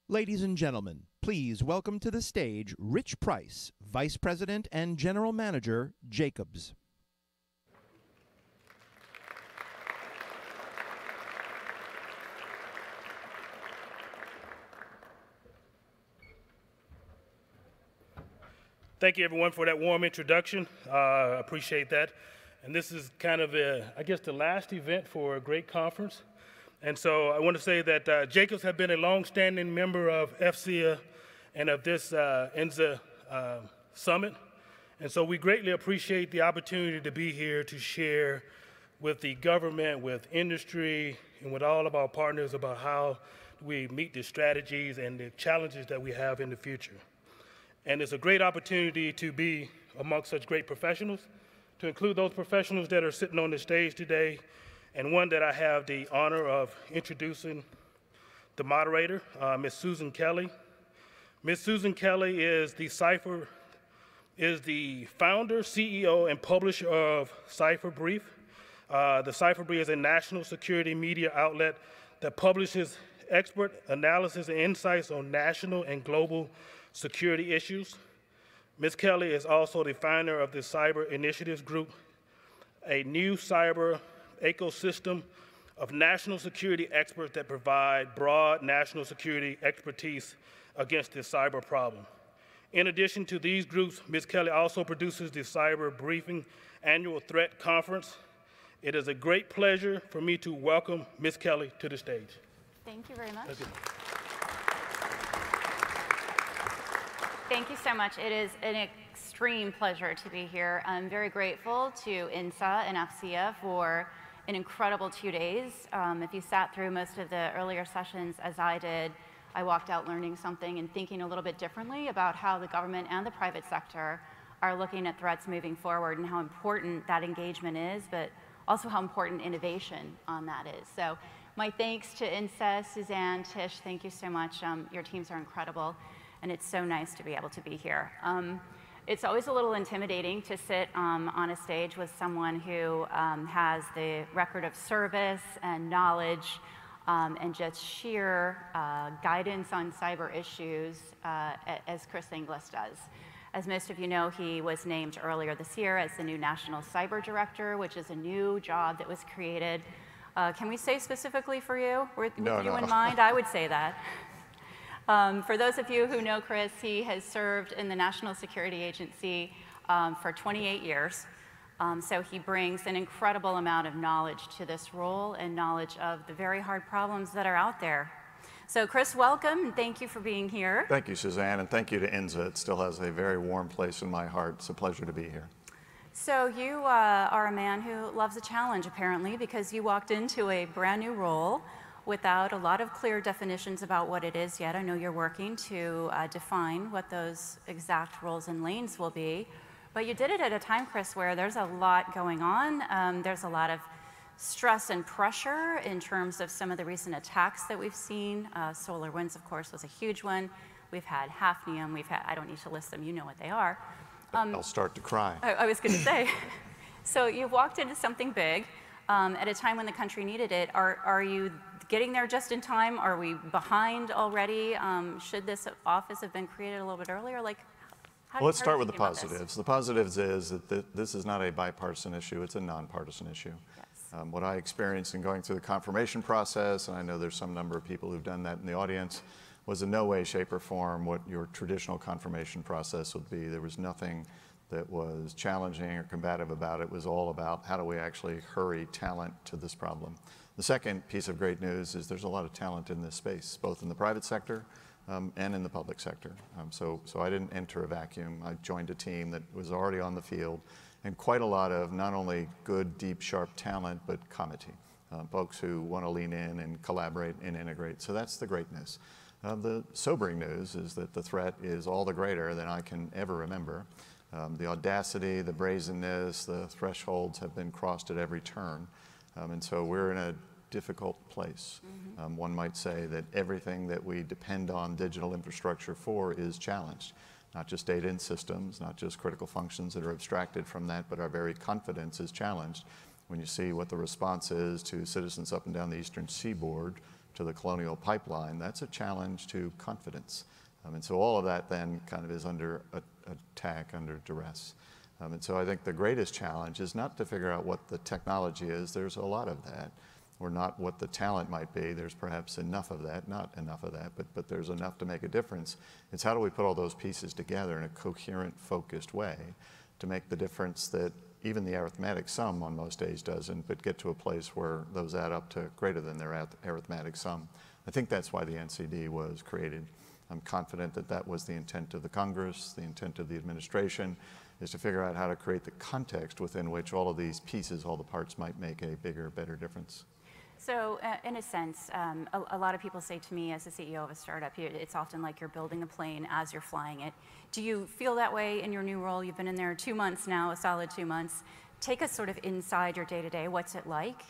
Ladies and gentlemen, please welcome to the stage Rich Price, Vice President and General Manager, Jacobs. Thank you, everyone, for that warm introduction. I appreciate that. And this is kind of, I guess, the last event for a great conference. And so I want to say that Jacobs have been a long-standing member of FCA and of this INSS Summit. And so we greatly appreciate the opportunity to be here to share with the government, with industry, and with all of our partners about how we meet the strategies and the challenges that we have in the future. And it's a great opportunity to be amongst such great professionals, to include those professionals that are sitting on the stage today, and one that I have the honor of introducing, the moderator, Ms. Susan Kelly. Ms. Susan Kelly is the founder, CEO, and publisher of Cyber Brief. The Cyber Brief is a national security media outlet that publishes expert analysis and insights on national and global security issues. Ms. Kelly is also the founder of the Cyber Initiatives Group, a new cyber ecosystem of national security experts that provide broad national security expertise against the cyber problem. In addition to these groups, Ms. Kelly also produces the Cyber Briefing Annual Threat Conference. It is a great pleasure for me to welcome Ms. Kelly to the stage. Thank you very much. Thank you so much. It is an extreme pleasure to be here. I'm very grateful to INSA and FCA for an incredible 2 days. If you sat through most of the earlier sessions as I did, I walked out learning something and thinking a little bit differently about how the government and the private sector are looking at threats moving forward and how important that engagement is, but also how important innovation on that is. So my thanks to INSA, Suzanne, Tish, thank you so much. Your teams are incredible. And it's so nice to be able to be here. It's always a little intimidating to sit on a stage with someone who has the record of service and knowledge and just sheer guidance on cyber issues as Chris Inglis does. As most of you know, he was named earlier this year as the new National Cyber Director, which is a new job that was created. Can we say specifically for you? With you in mind? I would say that. For those of you who know Chris, he has served in the National Security Agency for 28 years. So he brings an incredible amount of knowledge to this role and knowledge of the very hard problems that are out there. So Chris, welcome, and thank you for being here. Thank you, Suzanne, and thank you to INSA. It still has a very warm place in my heart. It's a pleasure to be here. So you are a man who loves a challenge, apparently, because you walked into a brand new role without a lot of clear definitions about what it is yet. I know you're working to define what those exact roles and lanes will be, but you did it at a time, Chris, where there's a lot going on. There's a lot of stress and pressure in terms of some of the recent attacks that we've seen. SolarWinds, of course, was a huge one. We've had Hafnium, we've had, I don't need to list them, you know what they are. I'll start to cry. I was gonna say. So you've walked into something big at a time when the country needed it. Are you getting there just in time? Are we behind already? Should this office have been created a little bit earlier? Like, well, let's start with the positives. The positives is that this is not a bipartisan issue, it's a nonpartisan issue. Yes. What I experienced in going through the confirmation process, and I know there's some number of people who've done that in the audience, was in no way, shape, or form what your traditional confirmation process would be. There was nothing that was challenging or combative about it. It was all about how do we actually hurry talent to this problem. The second piece of great news is there's a lot of talent in this space, both in the private sector and in the public sector. So I didn't enter a vacuum. I joined a team that was already on the field, and quite a lot of not only good, deep, sharp talent, but comity, folks who want to lean in and collaborate and integrate. So that's the great news. The sobering news is that the threat is all the greater than I can ever remember. The audacity, the brazenness, the thresholds have been crossed at every turn. And so we're in a difficult place. Mm-hmm. One might say that everything that we depend on digital infrastructure for is challenged. Not just data and systems, not just critical functions that are abstracted from that, but our very confidence is challenged. When you see what the response is to citizens up and down the eastern seaboard to the colonial pipeline, that's a challenge to confidence. And so all of that then kind of is under attack, under duress. And so I think the greatest challenge is not to figure out what the technology is, there's a lot of that, or not what the talent might be, there's perhaps enough of that, not enough of that, but there's enough to make a difference. It's how do we put all those pieces together in a coherent, focused way to make the difference that even the arithmetic sum on most days doesn't, but get to a place where those add up to greater than their arithmetic sum. I think that's why the NCD was created. I'm confident that that was the intent of the Congress, the intent of the administration, is to figure out how to create the context within which all of these pieces, all the parts might make a bigger, better difference. So in a sense, a lot of people say to me as the CEO of a startup, it's often like you're building a plane as you're flying it. Do you feel that way in your new role? You've been in there 2 months now, a solid 2 months. Take us sort of inside your day-to-day. What's it like?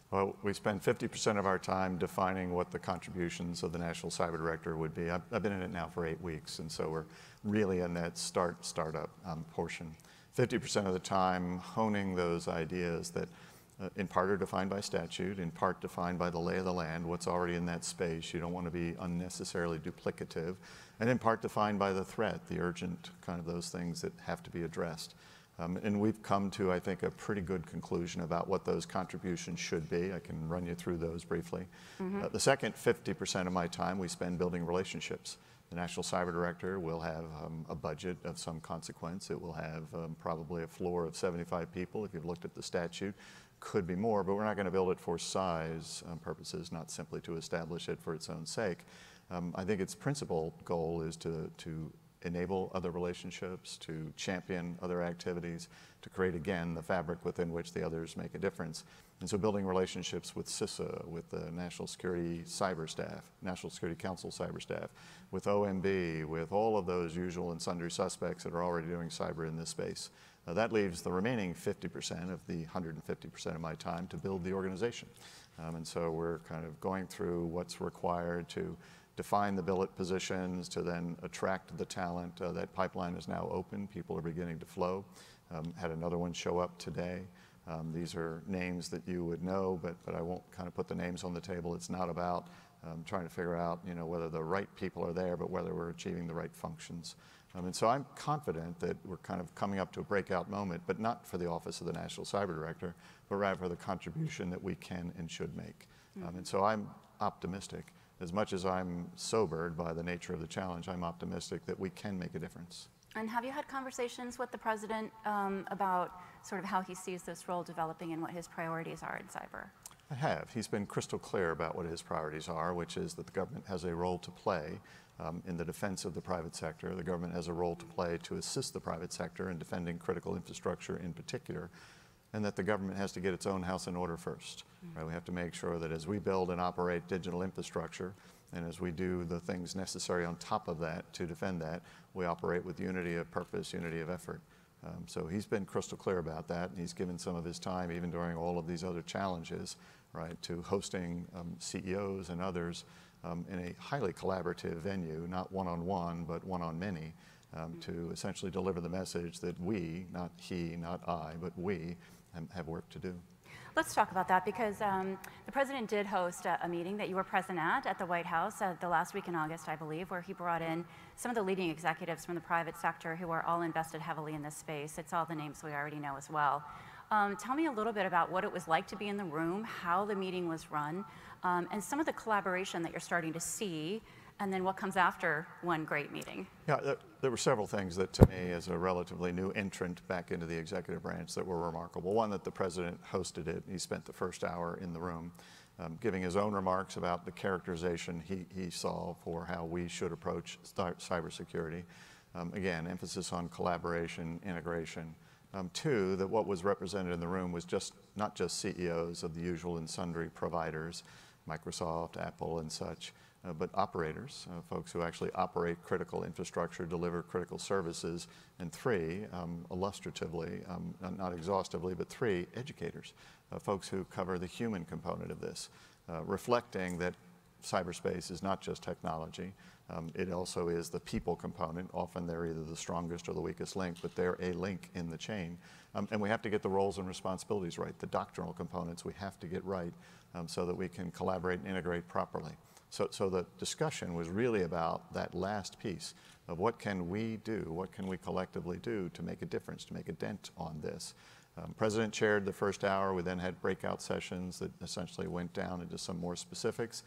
Well, we spend 50% of our time defining what the contributions of the National Cyber Director would be. I've been in it now for 8 weeks, and so we're really in that startup portion. 50% of the time honing those ideas that in part are defined by statute, in part defined by the lay of the land, what's already in that space. You don't want to be unnecessarily duplicative, and in part defined by the threat, the urgent kind of those things that have to be addressed. And we've come to, I think, a pretty good conclusion about what those contributions should be. I can run you through those briefly. The second 50% of my time we spend building relationships. The National Cyber Director will have a budget of some consequence. It will have probably a floor of 75 people if you've looked at the statute. Could be more, but we're not going to build it for size purposes, not simply to establish it for its own sake. I think its principal goal is to enable other relationships, to champion other activities, to create, again, the fabric within which the others make a difference. And so building relationships with CISA, with the National Security Cyber Staff, National Security Council Cyber Staff, with OMB, with all of those usual and sundry suspects that are already doing cyber in this space. That leaves the remaining 50% of the 150% of my time to build the organization. And so we're kind of going through what's required to define the billet positions, to then attract the talent. That pipeline is now open. People are beginning to flow. Had another one show up today. These are names that you would know, but I won't kind of put the names on the table. It's not about trying to figure out, whether the right people are there, but whether we're achieving the right functions. And so I'm confident that we're kind of coming up to a breakout moment, but not for the Office of the National Cyber Director, but rather for the contribution that we can and should make. And so I'm optimistic. As much as I'm sobered by the nature of the challenge, I'm optimistic that we can make a difference. And have you had conversations with the President about sort of how he sees this role developing and what his priorities are in cyber? I have. He's been crystal clear about what his priorities are, which is that the government has a role to play in the defense of the private sector. The government has a role to play to assist the private sector in defending critical infrastructure in particular, and that the government has to get its own house in order first. Right? We have to make sure that as we build and operate digital infrastructure, and as we do the things necessary on top of that to defend that, we operate with unity of purpose, unity of effort. So he's been crystal clear about that, and he's given some of his time, even during all of these other challenges, right, to hosting CEOs and others in a highly collaborative venue, not one-on-one, but one-on-many, to essentially deliver the message that we, not he, not I, but we, have work to do. Let's talk about that, because the President did host a meeting that you were present at the White House the last week in August, I believe, where he brought in some of the leading executives from the private sector who are all invested heavily in this space. It's all the names we already know as well. Tell me a little bit about what it was like to be in the room, how the meeting was run, and some of the collaboration that you're starting to see, and then what comes after one great meeting. Yeah, there were several things that, to me, as a relatively new entrant back into the executive branch, that were remarkable. One, that the President hosted it. He spent the first hour in the room giving his own remarks about the characterization he saw for how we should approach cybersecurity. Again, emphasis on collaboration, integration. Two, that what was represented in the room was not just CEOs of the usual and sundry providers, Microsoft, Apple, and such, but operators, folks who actually operate critical infrastructure, deliver critical services, and three, illustratively, not exhaustively, but three, educators, folks who cover the human component of this, reflecting that cyberspace is not just technology. It also is the people component. Often they're either the strongest or the weakest link, but they're a link in the chain. And we have to get the roles and responsibilities right. The doctrinal components we have to get right so that we can collaborate and integrate properly. So the discussion was really about that last piece of what can we do, what can we collectively do to make a difference, to make a dent on this. President chaired the first hour. We then had breakout sessions that essentially went down into some more specifics.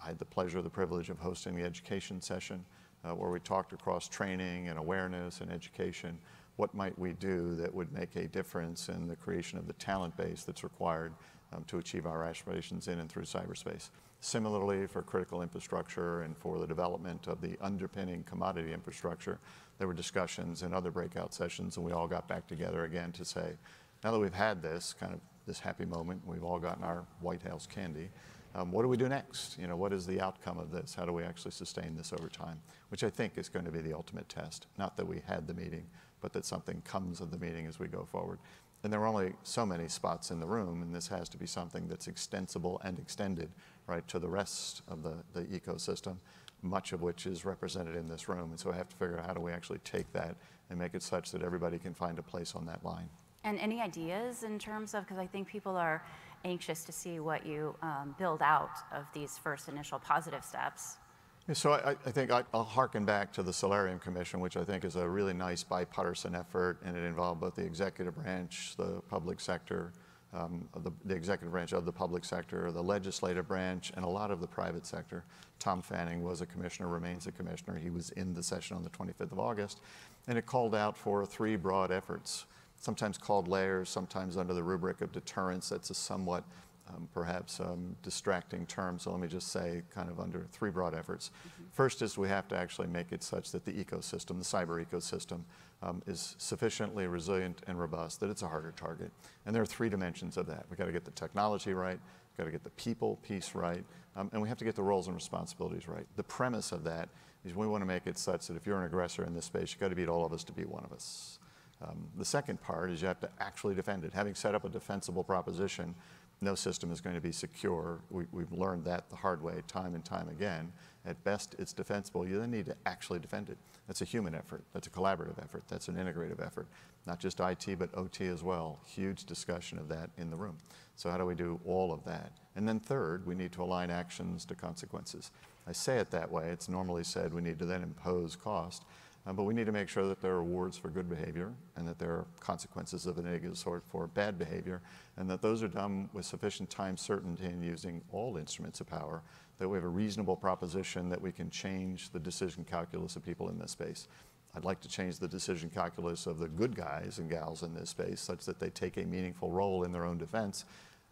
I had the pleasure, the privilege of hosting the education session where we talked across training and awareness and education. What might we do that would make a difference in the creation of the talent base that's required to achieve our aspirations in and through cyberspace? Similarly, for critical infrastructure and for the development of the underpinning commodity infrastructure, there were discussions and other breakout sessions, and we all got back together again to say, now that we've had this kind of this happy moment, we've all gotten our White House candy, what do we do next? You know, what is the outcome of this? How do we actually sustain this over time? Which I think is going to be the ultimate test. Not that we had the meeting, but that something comes of the meeting as we go forward. And there are only so many spots in the room, and this has to be something that's extensible and extended, right, to the rest of the ecosystem, much of which is represented in this room. And so I have to figure out how do we actually take that and make it such that everybody can find a place on that line. And any ideas in terms of, because I think people are anxious to see what you build out of these first initial positive steps. So I think I'll harken back to the Solarium Commission, which I think is a really nice bipartisan effort, and it involved both the executive branch, the public sector, the executive branch of the public sector, the legislative branch, and a lot of the private sector. Tom Fanning was a commissioner, remains a commissioner. He was in the session on the 25th of August, and it called out for 3 broad efforts, sometimes called layers, sometimes under the rubric of deterrence. That's a somewhat perhaps distracting term, so let me just say kind of under 3 broad efforts. First is we have to actually make it such that the ecosystem, the cyber ecosystem, is sufficiently resilient and robust that it's a harder target. And there are 3 dimensions of that. We've got to get the technology right, we've got to get the people piece right, and we have to get the roles and responsibilities right. The premise of that is we want to make it such that if you're an aggressor in this space, you've got to beat all of us to be one of us. The second part is you have to actually defend it. Having set up a defensible proposition, no system is going to be secure. We've learned that the hard way time and time again. At best, it's defensible. You then need to actually defend it. That's a human effort. That's a collaborative effort. That's an integrative effort. Not just IT, but OT as well. Huge discussion of that in the room. So how do we do all of that? And then third, we need to align actions to consequences. I say it that way. It's normally said we need to then impose cost. But we need to make sure that there are rewards for good behavior and that there are consequences of a negative sort for bad behavior, and that those are done with sufficient time certainty in using all instruments of power, that we have a reasonable proposition that we can change the decision calculus of people in this space. I'd like to change the decision calculus of the good guys and gals in this space such that they take a meaningful role in their own defense.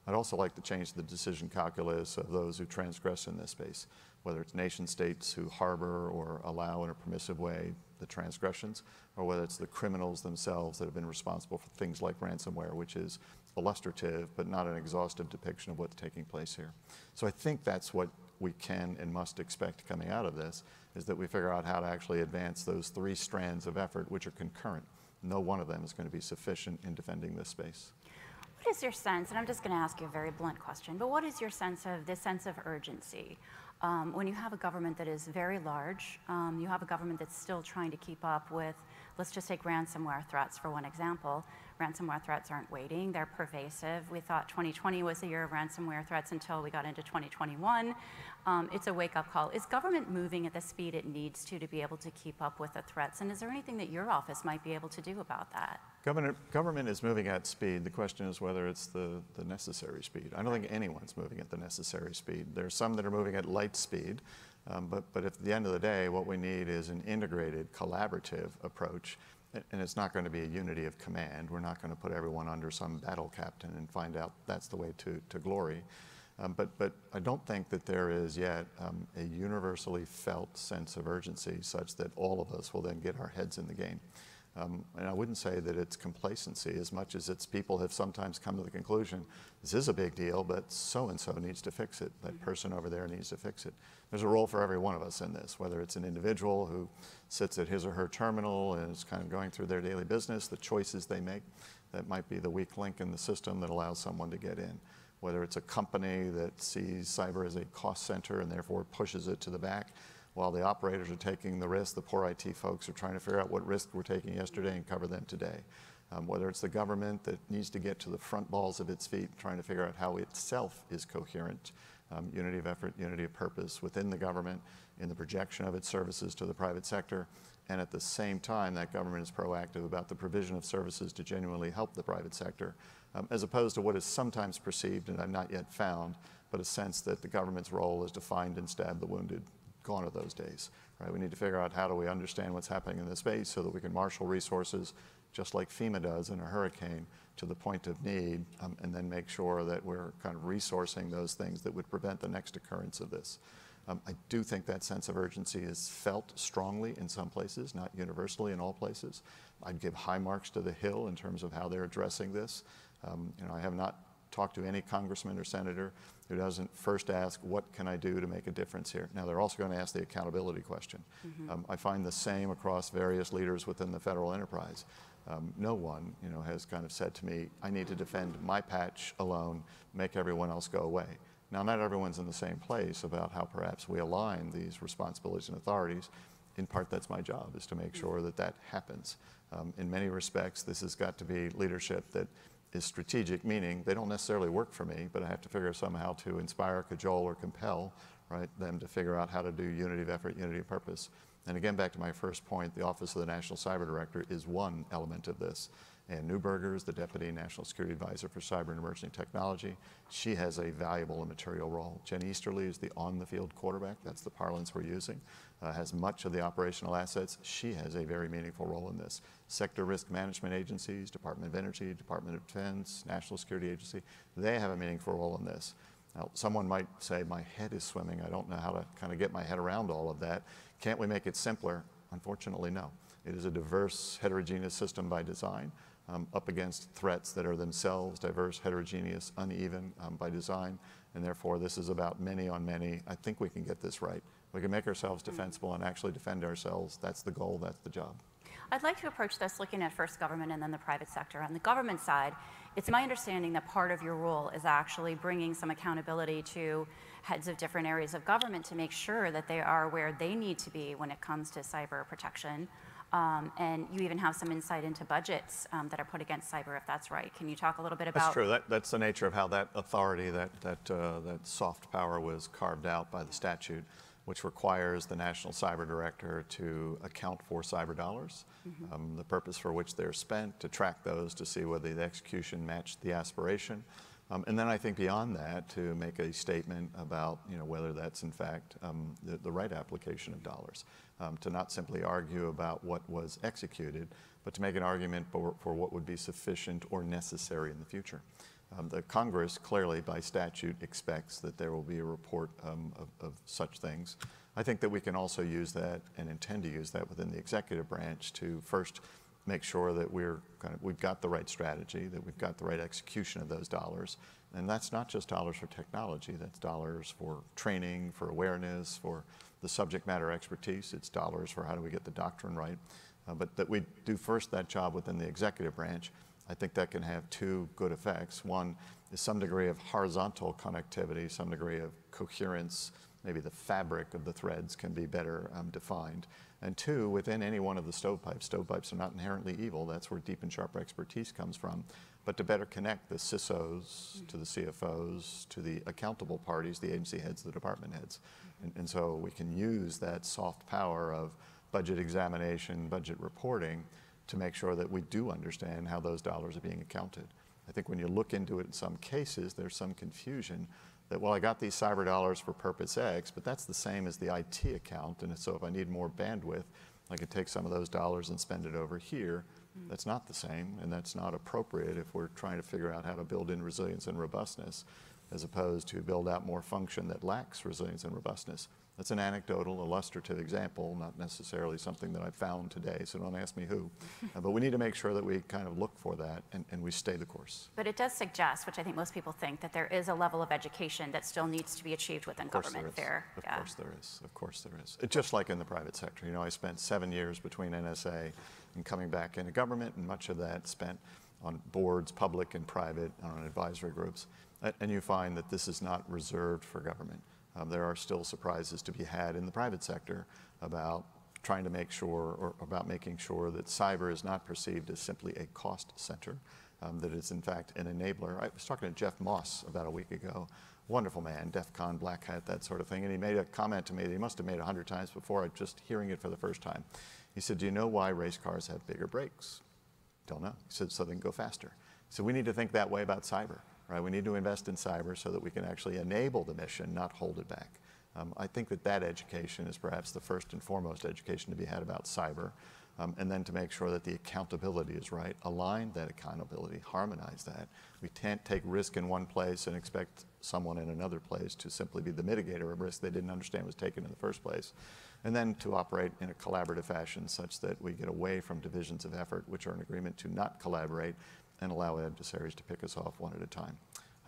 I'd also like to change the decision calculus of those who transgress in this space, whether it's nation states who harbor or allow in a permissive way the transgressions, or whether it's the criminals themselves that have been responsible for things like ransomware, which is illustrative but not an exhaustive depiction of what's taking place here. So I think that's what we can and must expect coming out of this, is that we figure out how to actually advance those 3 strands of effort which are concurrent. No one of them is going to be sufficient in defending this space. What is your sense, and I'm just going to ask you a very blunt question, but what is your sense of this sense of urgency? When you have a government that is very large, you have a government that's still trying to keep up with, let's just take ransomware threats for one example. Ransomware threats aren't waiting, they're pervasive. We thought 2020 was the year of ransomware threats until we got into 2021. It's a wake-up call. Is government moving at the speed it needs to be able to keep up with the threats? And is there anything that your office might be able to do about that? Government is moving at speed. The question is whether it's the necessary speed. I don't think anyone's moving at the necessary speed. There are some that are moving at light speed, but at the end of the day, what we need is an integrated, collaborative approach. And it's not going to be a unity of command. We're not going to put everyone under some battle captain and find out that's the way to glory. But I don't think that there is yet a universally felt sense of urgency such that all of us will then get our heads in the game. And I wouldn't say that it's complacency as much as it's people have sometimes come to the conclusion, this is a big deal, but so-and-so needs to fix it. That person over there needs to fix it. There's a role for every one of us in this, whether it's an individual who sits at his or her terminal and is kind of going through their daily business, the choices they make, that might be the weak link in the system that allows someone to get in. whether it's a company that sees cyber as a cost center and therefore pushes it to the back, while the operators are taking the risk, the poor IT folks are trying to figure out what risk we're taking yesterday and cover them today. Whether it's the government that needs to get to the front balls of its feet, trying to figure out how itself is coherent, unity of effort, unity of purpose within the government in the projection of its services to the private sector, and at the same time that government is proactive about the provision of services to genuinely help the private sector, as opposed to what is sometimes perceived, and I've not yet found, but a sense that the government's role is to find and stab the wounded. Gone are those days, right? We need to figure out how do we understand what's happening in this space so that we can marshal resources just like FEMA does in a hurricane to the point of need, and then make sure that we're kind of resourcing those things that would prevent the next occurrence of this. I do think that sense of urgency is felt strongly in some places, not universally in all places. I'd give high marks to the Hill in terms of how they're addressing this. I have not talked to any congressman or senator who doesn't first ask, what can I do to make a difference here? Now, they're also going to ask the accountability question. I find the same across various leaders within the federal enterprise. No one, has kind of said to me, I need to defend my patch alone, make everyone else go away. Now, not everyone's in the same place about how perhaps we align these responsibilities and authorities. In part, that's my job, is to make sure that that happens. In many respects, this has got to be leadership that is strategic, meaning they don't necessarily work for me, but I have to figure out somehow to inspire, cajole, or compel, right, them to figure out how to do unity of effort, unity of purpose. And again, back to my first point, the Office of the National Cyber Director is one element of this. Ann Neuberger is the Deputy National Security Advisor for Cyber and Emerging Technology. She has a valuable and material role. Jen Easterly is the on-the-field quarterback. That's the parlance we're using. Has much of the operational assets. She has a very meaningful role in this. Sector risk management agencies, Department of Energy, Department of Defense, National Security Agency, they have a meaningful role in this. Now, someone might say, my head is swimming. I don't know how to kind of get my head around all of that. Can't we make it simpler? Unfortunately, no. It is a diverse, heterogeneous system by design, up against threats that are themselves diverse, heterogeneous, uneven by design, and therefore this is about many on many. I think we can get this right. We can make ourselves defensible and actually defend ourselves. That's the goal, that's the job. I'd like to approach this looking at first government and then the private sector. On the government side, it's my understanding that part of your role is actually bringing some accountability to heads of different areas of government to make sure that they are where they need to be when it comes to cyber protection. And you even have some insight into budgets that are put against cyber, if that's right. Can you talk a little bit about? That's true. That's the nature of how that authority, that soft power was carved out by the statute, which requires the National Cyber Director to account for cyber dollars, the purpose for which they're spent, to track those, to see whether the execution matched the aspiration. And then I think beyond that, to make a statement about whether that's in fact the right application of dollars, to not simply argue about what was executed, but to make an argument for what would be sufficient or necessary in the future. The Congress clearly by statute expects that there will be a report of such things. I think that we can also use that and intend to use that within the executive branch to first make sure that we've got the right strategy, that we've got the right execution of those dollars. And that's not just dollars for technology, that's dollars for training, for awareness, for the subject matter expertise. It's dollars for how do we get the doctrine right. But that we do first that job within the executive branch. I think that can have two good effects. One is some degree of horizontal connectivity, some degree of coherence. Maybe the fabric of the threads can be better defined. And two, within any one of the stovepipes are not inherently evil. That's where deep and sharp expertise comes from. But to better connect the CISOs to the CFOs, to the accountable parties, the agency heads, the department heads. And so we can use that soft power of budget examination, budget reporting, to make sure that we do understand how those dollars are being accounted. I think when you look into it in some cases, there's some confusion that, well, I got these cyber dollars for purpose X, but that's the same as the IT account, and so if I need more bandwidth, I could take some of those dollars and spend it over here. That's not the same, and that's not appropriate if we're trying to figure out how to build in resilience and robustness, as opposed to build out more function that lacks resilience and robustness. That's an anecdotal, illustrative example, not necessarily something that I found today, so don't ask me who. But we need to make sure that we kind of look for that and we stay the course. But it does suggest, which I think most people think, that there is a level of education that still needs to be achieved within government. Of course there is. Of course there is. It's just like in the private sector. I spent 7 years between NSA and coming back into government, and much of that spent on boards, public and private, on advisory groups, and you find that this is not reserved for government. There are still surprises to be had in the private sector about trying to make sure, or about making sure that cyber is not perceived as simply a cost center, that it's in fact an enabler. I was talking to Jeff Moss about a week ago, wonderful man, DEF CON, black hat, that sort of thing, and he made a comment to me that he must have made 100 times before, just hearing it for the first time. He said, do you know why race cars have bigger brakes? Don't know. He said, so they can go faster. So we need to think that way about cyber, right? We need to invest in cyber so that we can actually enable the mission, not hold it back. I think that education is perhaps the first and foremost education to be had about cyber, and then to make sure that the accountability is right, align that accountability, harmonize that. We can't take risk in one place and expect someone in another place to simply be the mitigator of risk they didn't understand was taken in the first place. And then to operate in a collaborative fashion such that we get away from divisions of effort, which are an agreement to not collaborate and allow adversaries to pick us off one at a time.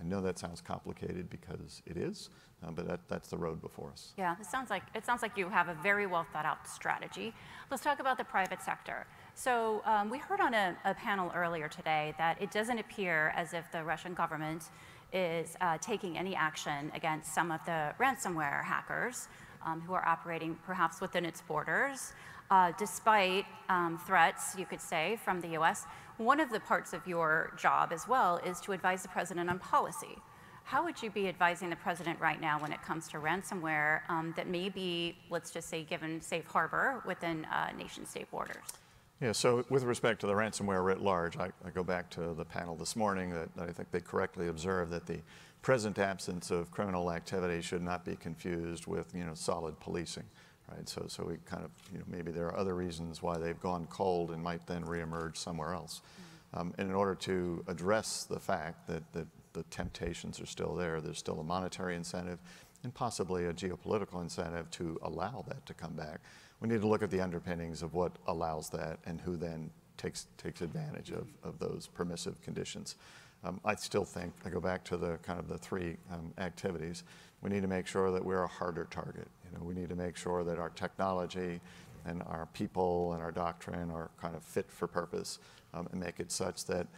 I know that sounds complicated because it is, but that's the road before us. Yeah, it sounds like you have a very well thought out strategy. Let's talk about the private sector. So we heard on a panel earlier today that it doesn't appear as if the Russian government is taking any action against some of the ransomware hackers who are operating perhaps within its borders, despite threats, you could say, from the US. One of the parts of your job as well is to advise the president on policy. How would you be advising the president right now when it comes to ransomware that may be, let's just say, given safe harbor within nation-state borders? Yeah, so with respect to the ransomware writ large, I go back to the panel this morning that I think they correctly observed that the present absence of criminal activity should not be confused with, solid policing. Right, so we kind of, maybe there are other reasons why they've gone cold and might then reemerge somewhere else. And in order to address the fact that the temptations are still there, there's still a monetary incentive and possibly a geopolitical incentive to allow that to come back. We need to look at the underpinnings of what allows that and who then takes advantage of those permissive conditions. I still think, I go back to the kind of the three activities. We need to make sure that we're a harder target. We need to make sure that our technology and our people and our doctrine are kind of fit for purpose, and make it such that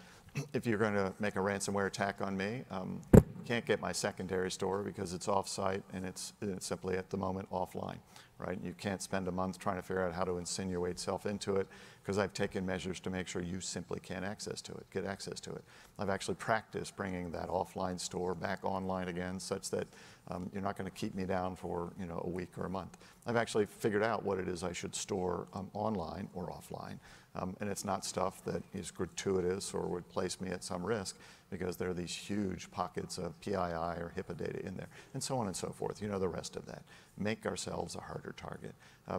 if you're going to make a ransomware attack on me, you can't get my secondary store because it's off-site and it's simply at the moment offline, right? You can't spend a month trying to figure out how to insinuate self into it because I've taken measures to make sure you simply can't get access to it. I've actually practiced bringing that offline store back online again such that you're not going to keep me down for a week or a month. I've actually figured out what it is I should store online or offline. And it's not stuff that is gratuitous or would place me at some risk because there are these huge pockets of PII or HIPAA data in there, and so on and so forth. The rest of that. Make ourselves a harder target.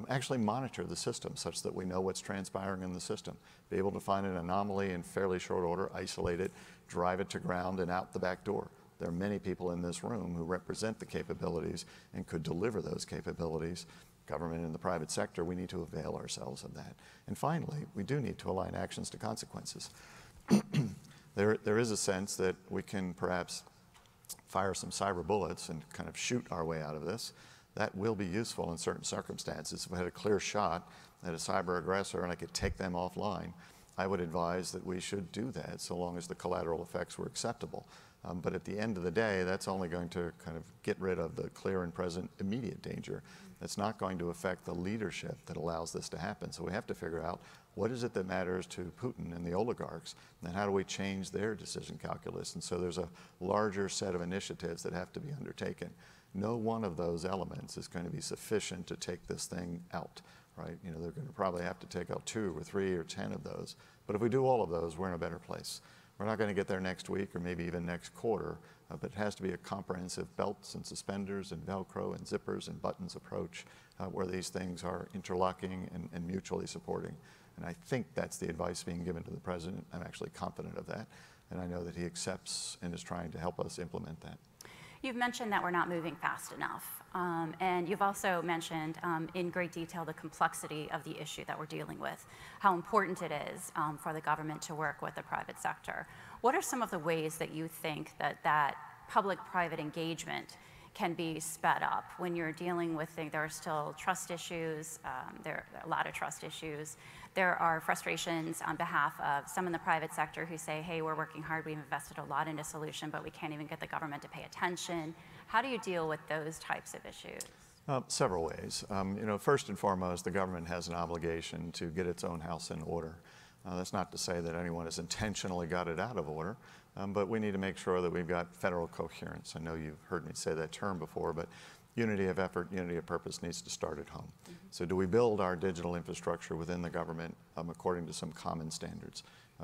Actually monitor the system such that we know what's transpiring in the system. Be able to find an anomaly in fairly short order, isolate it, drive it to ground and out the back door. There are many people in this room who represent the capabilities and could deliver those capabilities. Government and the private sector, we need to avail ourselves of that. And finally, we do need to align actions to consequences. There is a sense that we can perhaps fire some cyber bullets and kind of shoot our way out of this. That will be useful in certain circumstances. If I had a clear shot at a cyber aggressor and I could take them offline, I would advise that we should do that so long as the collateral effects were acceptable. But at the end of the day, that's only going to kind of get rid of the clear and present immediate danger. That's not going to affect the leadership that allows this to happen. So we have to figure out what is it that matters to Putin and the oligarchs, and how do we change their decision calculus? And so there's a larger set of initiatives that have to be undertaken. No one of those elements is going to be sufficient to take this thing out, right? They're going to probably have to take out 2 or 3 or 10 of those. But if we do all of those, we're in a better place. We're not going to get there next week or maybe even next quarter, but it has to be a comprehensive belts and suspenders and Velcro and zippers and buttons approach where these things are interlocking and mutually supporting. And I think that's the advice being given to the president. I'm actually confident of that. And I know that he accepts and is trying to help us implement that. You've mentioned that we're not moving fast enough. And you've also mentioned in great detail the complexity of the issue that we're dealing with, how important it is for the government to work with the private sector. What are some of the ways that you think that public-private engagement can be sped up. When you're dealing with things, there are still trust issues, there are a lot of trust issues. There are frustrations on behalf of some in the private sector who say, hey, we're working hard, we've invested a lot in a solution, but we can't even get the government to pay attention. How do you deal with those types of issues? Several ways. First and foremost, the government has an obligation to get its own house in order. That's not to say that anyone has intentionally got it out of order, but we need to make sure that we've got federal coherence. I know you've heard me say that term before, but unity of effort, unity of purpose needs to start at home. So do we build our digital infrastructure within the government according to some common standards?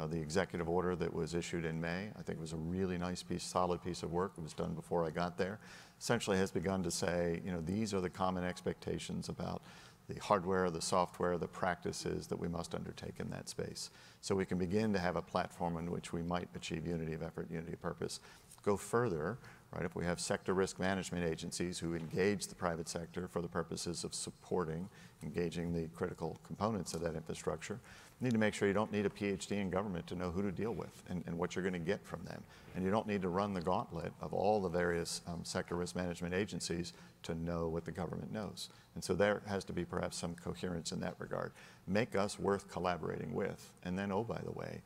The executive order that was issued in May, I think was a really nice piece, solid piece of work. It was done before I got there. Essentially has begun to say, these are the common expectations about the hardware, the software, the practices that we must undertake in that space. So we can begin to have a platform in which we might achieve unity of effort, unity of purpose. Go further, right? If we have sector risk management agencies who engage the private sector for the purposes of supporting, engaging the critical components of that infrastructure, you need to make sure you don't need a PhD in government to know who to deal with and what you're going to get from them. And you don't need to run the gauntlet of all the various sector risk management agencies to know what the government knows. And so there has to be perhaps some coherence in that regard. Make us worth collaborating with. And then, oh, by the way,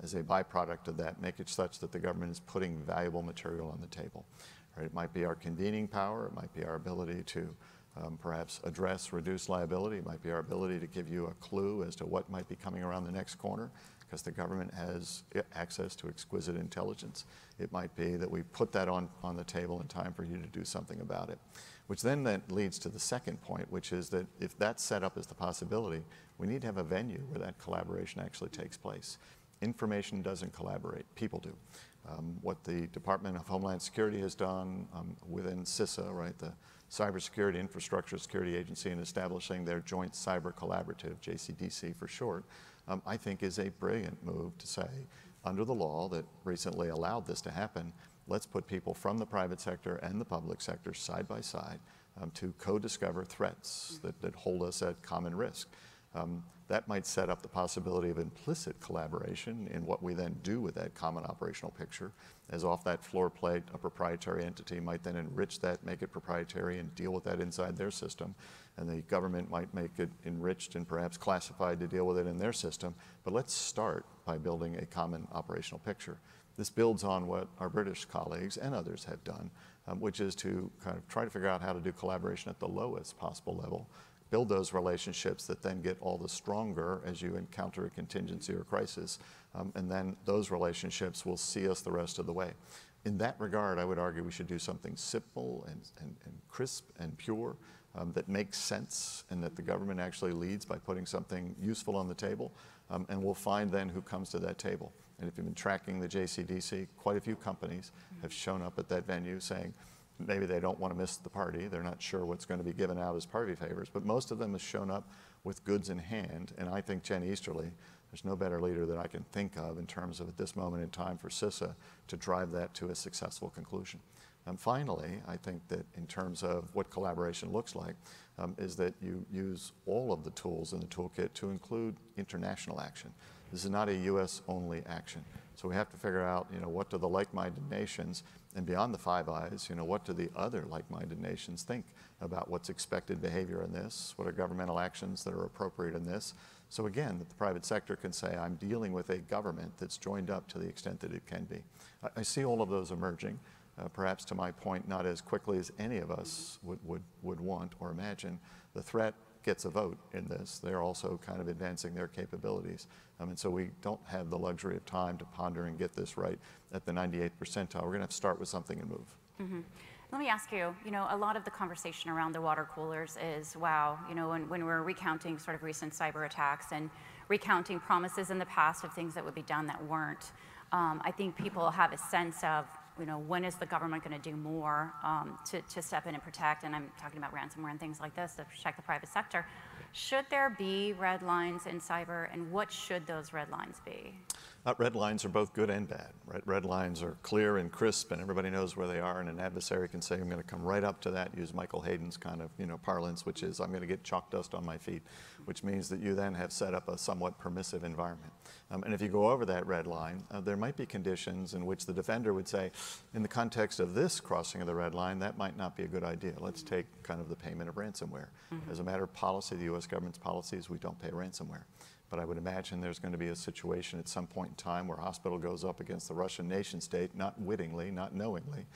as a byproduct of that, make it such that the government is putting valuable material on the table. Right? It might be our convening power. It might be our ability to perhaps address reduced liability. It might be our ability to give you a clue as to what might be coming around the next corner, because the government has access to exquisite intelligence. It might be that we put that on the table in time for you to do something about it. Which then that leads to the second point, which is that if that's set up as the possibility, we need to have a venue where that collaboration actually takes place. Information doesn't collaborate, people do. What the Department of Homeland Security has done within CISA, right, the Cybersecurity Infrastructure Security Agency, in establishing their Joint Cyber Collaborative, JCDC for short, I think is a brilliant move to say, under the law that recently allowed this to happen, let's put people from the private sector and the public sector side by side to co-discover threats that hold us at common risk. That might set up the possibility of implicit collaboration in what we then do with that common operational picture. As off that floor plate, a proprietary entity might then enrich that, make it proprietary, and deal with that inside their system. And the government might make it enriched and perhaps classified to deal with it in their system. But let's start by building a common operational picture. This builds on what our British colleagues and others have done, which is to kind of try to figure out how to do collaboration at the lowest possible level, build those relationships that then get all the stronger as you encounter a contingency or crisis, and then those relationships will see us the rest of the way. In that regard, I would argue we should do something simple and crisp and pure that makes sense, and that the government actually leads by putting something useful on the table, and we'll find then who comes to that table. And if you've been tracking the JCDC, quite a few companies have shown up at that venue saying, maybe they don't want to miss the party. They're not sure what's going to be given out as party favors, but most of them have shown up with goods in hand. And I think Jen Easterly, there's no better leader that I can think of in terms of at this moment in time for CISA to drive that to a successful conclusion. And finally, I think that in terms of what collaboration looks like, is that you use all of the tools in the toolkit to include international action. This is not a US only action. So we have to figure out, what do the like-minded nations, and beyond the Five Eyes, what do the other like-minded nations think about what's expected behavior in this? What are governmental actions that are appropriate in this? So again, that the private sector can say, I'm dealing with a government that's joined up to the extent that it can be. I see all of those emerging, perhaps to my point, not as quickly as any of us would want or imagine. The threat gets a vote in this. They're also kind of advancing their capabilities. And so we don't have the luxury of time to ponder and get this right at the 98th percentile. We're going to have to start with something and move. Mm-hmm. Let me ask you, a lot of the conversation around the water coolers is, wow, when we're recounting sort of recent cyber attacks and recounting promises in the past of things that would be done that weren't, I think people have a sense of, when is the government going to do more to step in and protect, and I'm talking about ransomware and things like this, to protect the private sector. Should there be red lines in cyber, and what should those red lines be? Red lines are both good and bad, right? Red lines are clear and crisp, and everybody knows where they are, and an adversary can say, I'm going to come right up to that, use Michael Hayden's kind of parlance, which is, I'm going to get chalk dust on my feet, which means that you then have set up a somewhat permissive environment. And if you go over that red line, there might be conditions in which the defender would say, in the context of this crossing of the red line, that might not be a good idea. Let's take kind of the payment of ransomware. As a matter of policy, the U.S. government's policy is we don't pay ransomware. But I would imagine there's going to be a situation at some point in time where a hospital goes up against the Russian nation state, not wittingly, not knowingly,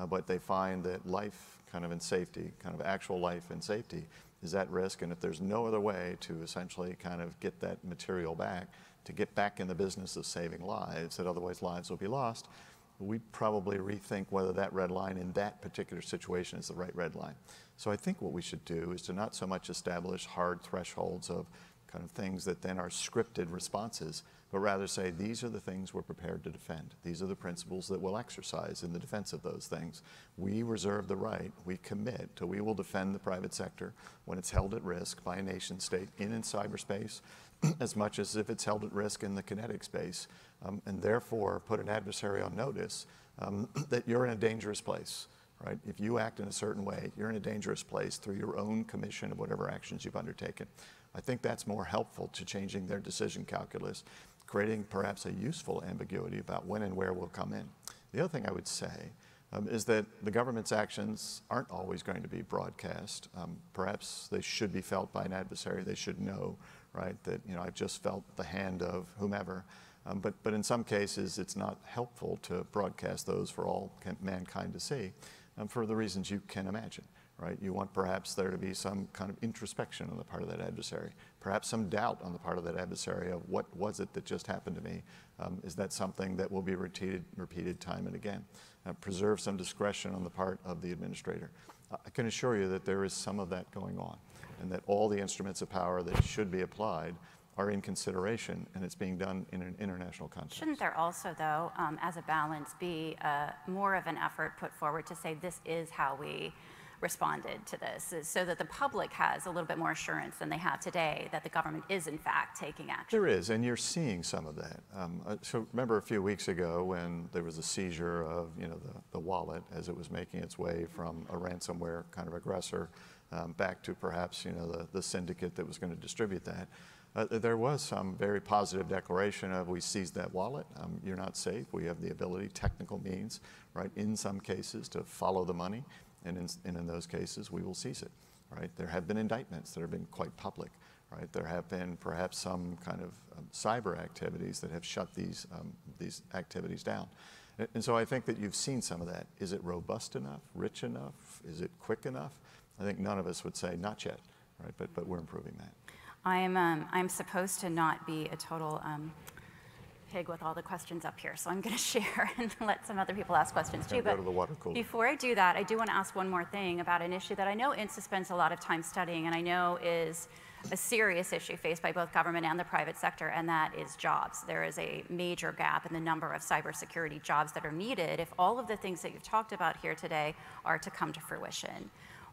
but they find that life kind of in safety, kind of actual life and safety is at risk. And if there's no other way to essentially kind of get that material back, to get back in the business of saving lives, that otherwise lives will be lost, we'd probably rethink whether that red line in that particular situation is the right red line. So I think what we should do is to not so much establish hard thresholds of kind of things that then are scripted responses, but rather say these are the things we're prepared to defend. These are the principles that we'll exercise in the defense of those things. We reserve the right, we commit to we will defend the private sector when it's held at risk by a nation state in cyberspace as much as if it's held at risk in the kinetic space, and therefore put an adversary on notice that you're in a dangerous place. Right? If you act in a certain way, you're in a dangerous place through your own commission of whatever actions you've undertaken. I think that's more helpful to changing their decision calculus, creating perhaps a useful ambiguity about when and where we'll come in. The other thing I would say is that the government's actions aren't always going to be broadcast. Perhaps they should be felt by an adversary. They should know, right, that I've just felt the hand of whomever. But in some cases, it's not helpful to broadcast those for all mankind to see for the reasons you can imagine. Right? You want perhaps there to be some kind of introspection on the part of that adversary, perhaps some doubt on the part of that adversary of what was it that just happened to me? Is that something that will be repeated time and again? Preserve some discretion on the part of the administrator. I can assure you that there is some of that going on, and that all the instruments of power that should be applied are in consideration, and it's being done in an international context. Shouldn't there also, though, as a balance, be more of an effort put forward to say this is how we responded to this, so that the public has a little bit more assurance than they have today that the government is in fact taking action? There is, and you're seeing some of that. So remember a few weeks ago when there was a seizure of the wallet as it was making its way from a ransomware kind of aggressor back to perhaps the syndicate that was going to distribute that. There was some very positive declaration of we seized that wallet, you're not safe, we have the ability, technical means, right, in some cases to follow the money. And in those cases, we will seize it, right? There have been indictments that have been quite public, right? There have been perhaps some kind of cyber activities that have shut these activities down. And so I think that you've seen some of that. Is it robust enough, rich enough? Is it quick enough? I think none of us would say not yet, right? But we're improving that. I'm supposed to not be a total pig with all the questions up here, so I'm going to share and let some other people ask questions too. Go to the water cooler. Before I do that, I do want to ask one more thing about an issue that I know INSS spends a lot of time studying, and I know is a serious issue faced by both government and the private sector, and that is jobs. There is a major gap in the number of cybersecurity jobs that are needed if all of the things that you've talked about here today are to come to fruition.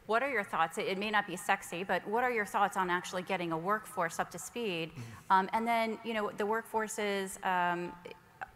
What are your thoughts? It may not be sexy, but what are your thoughts on actually getting a workforce up to speed? And then, the workforce is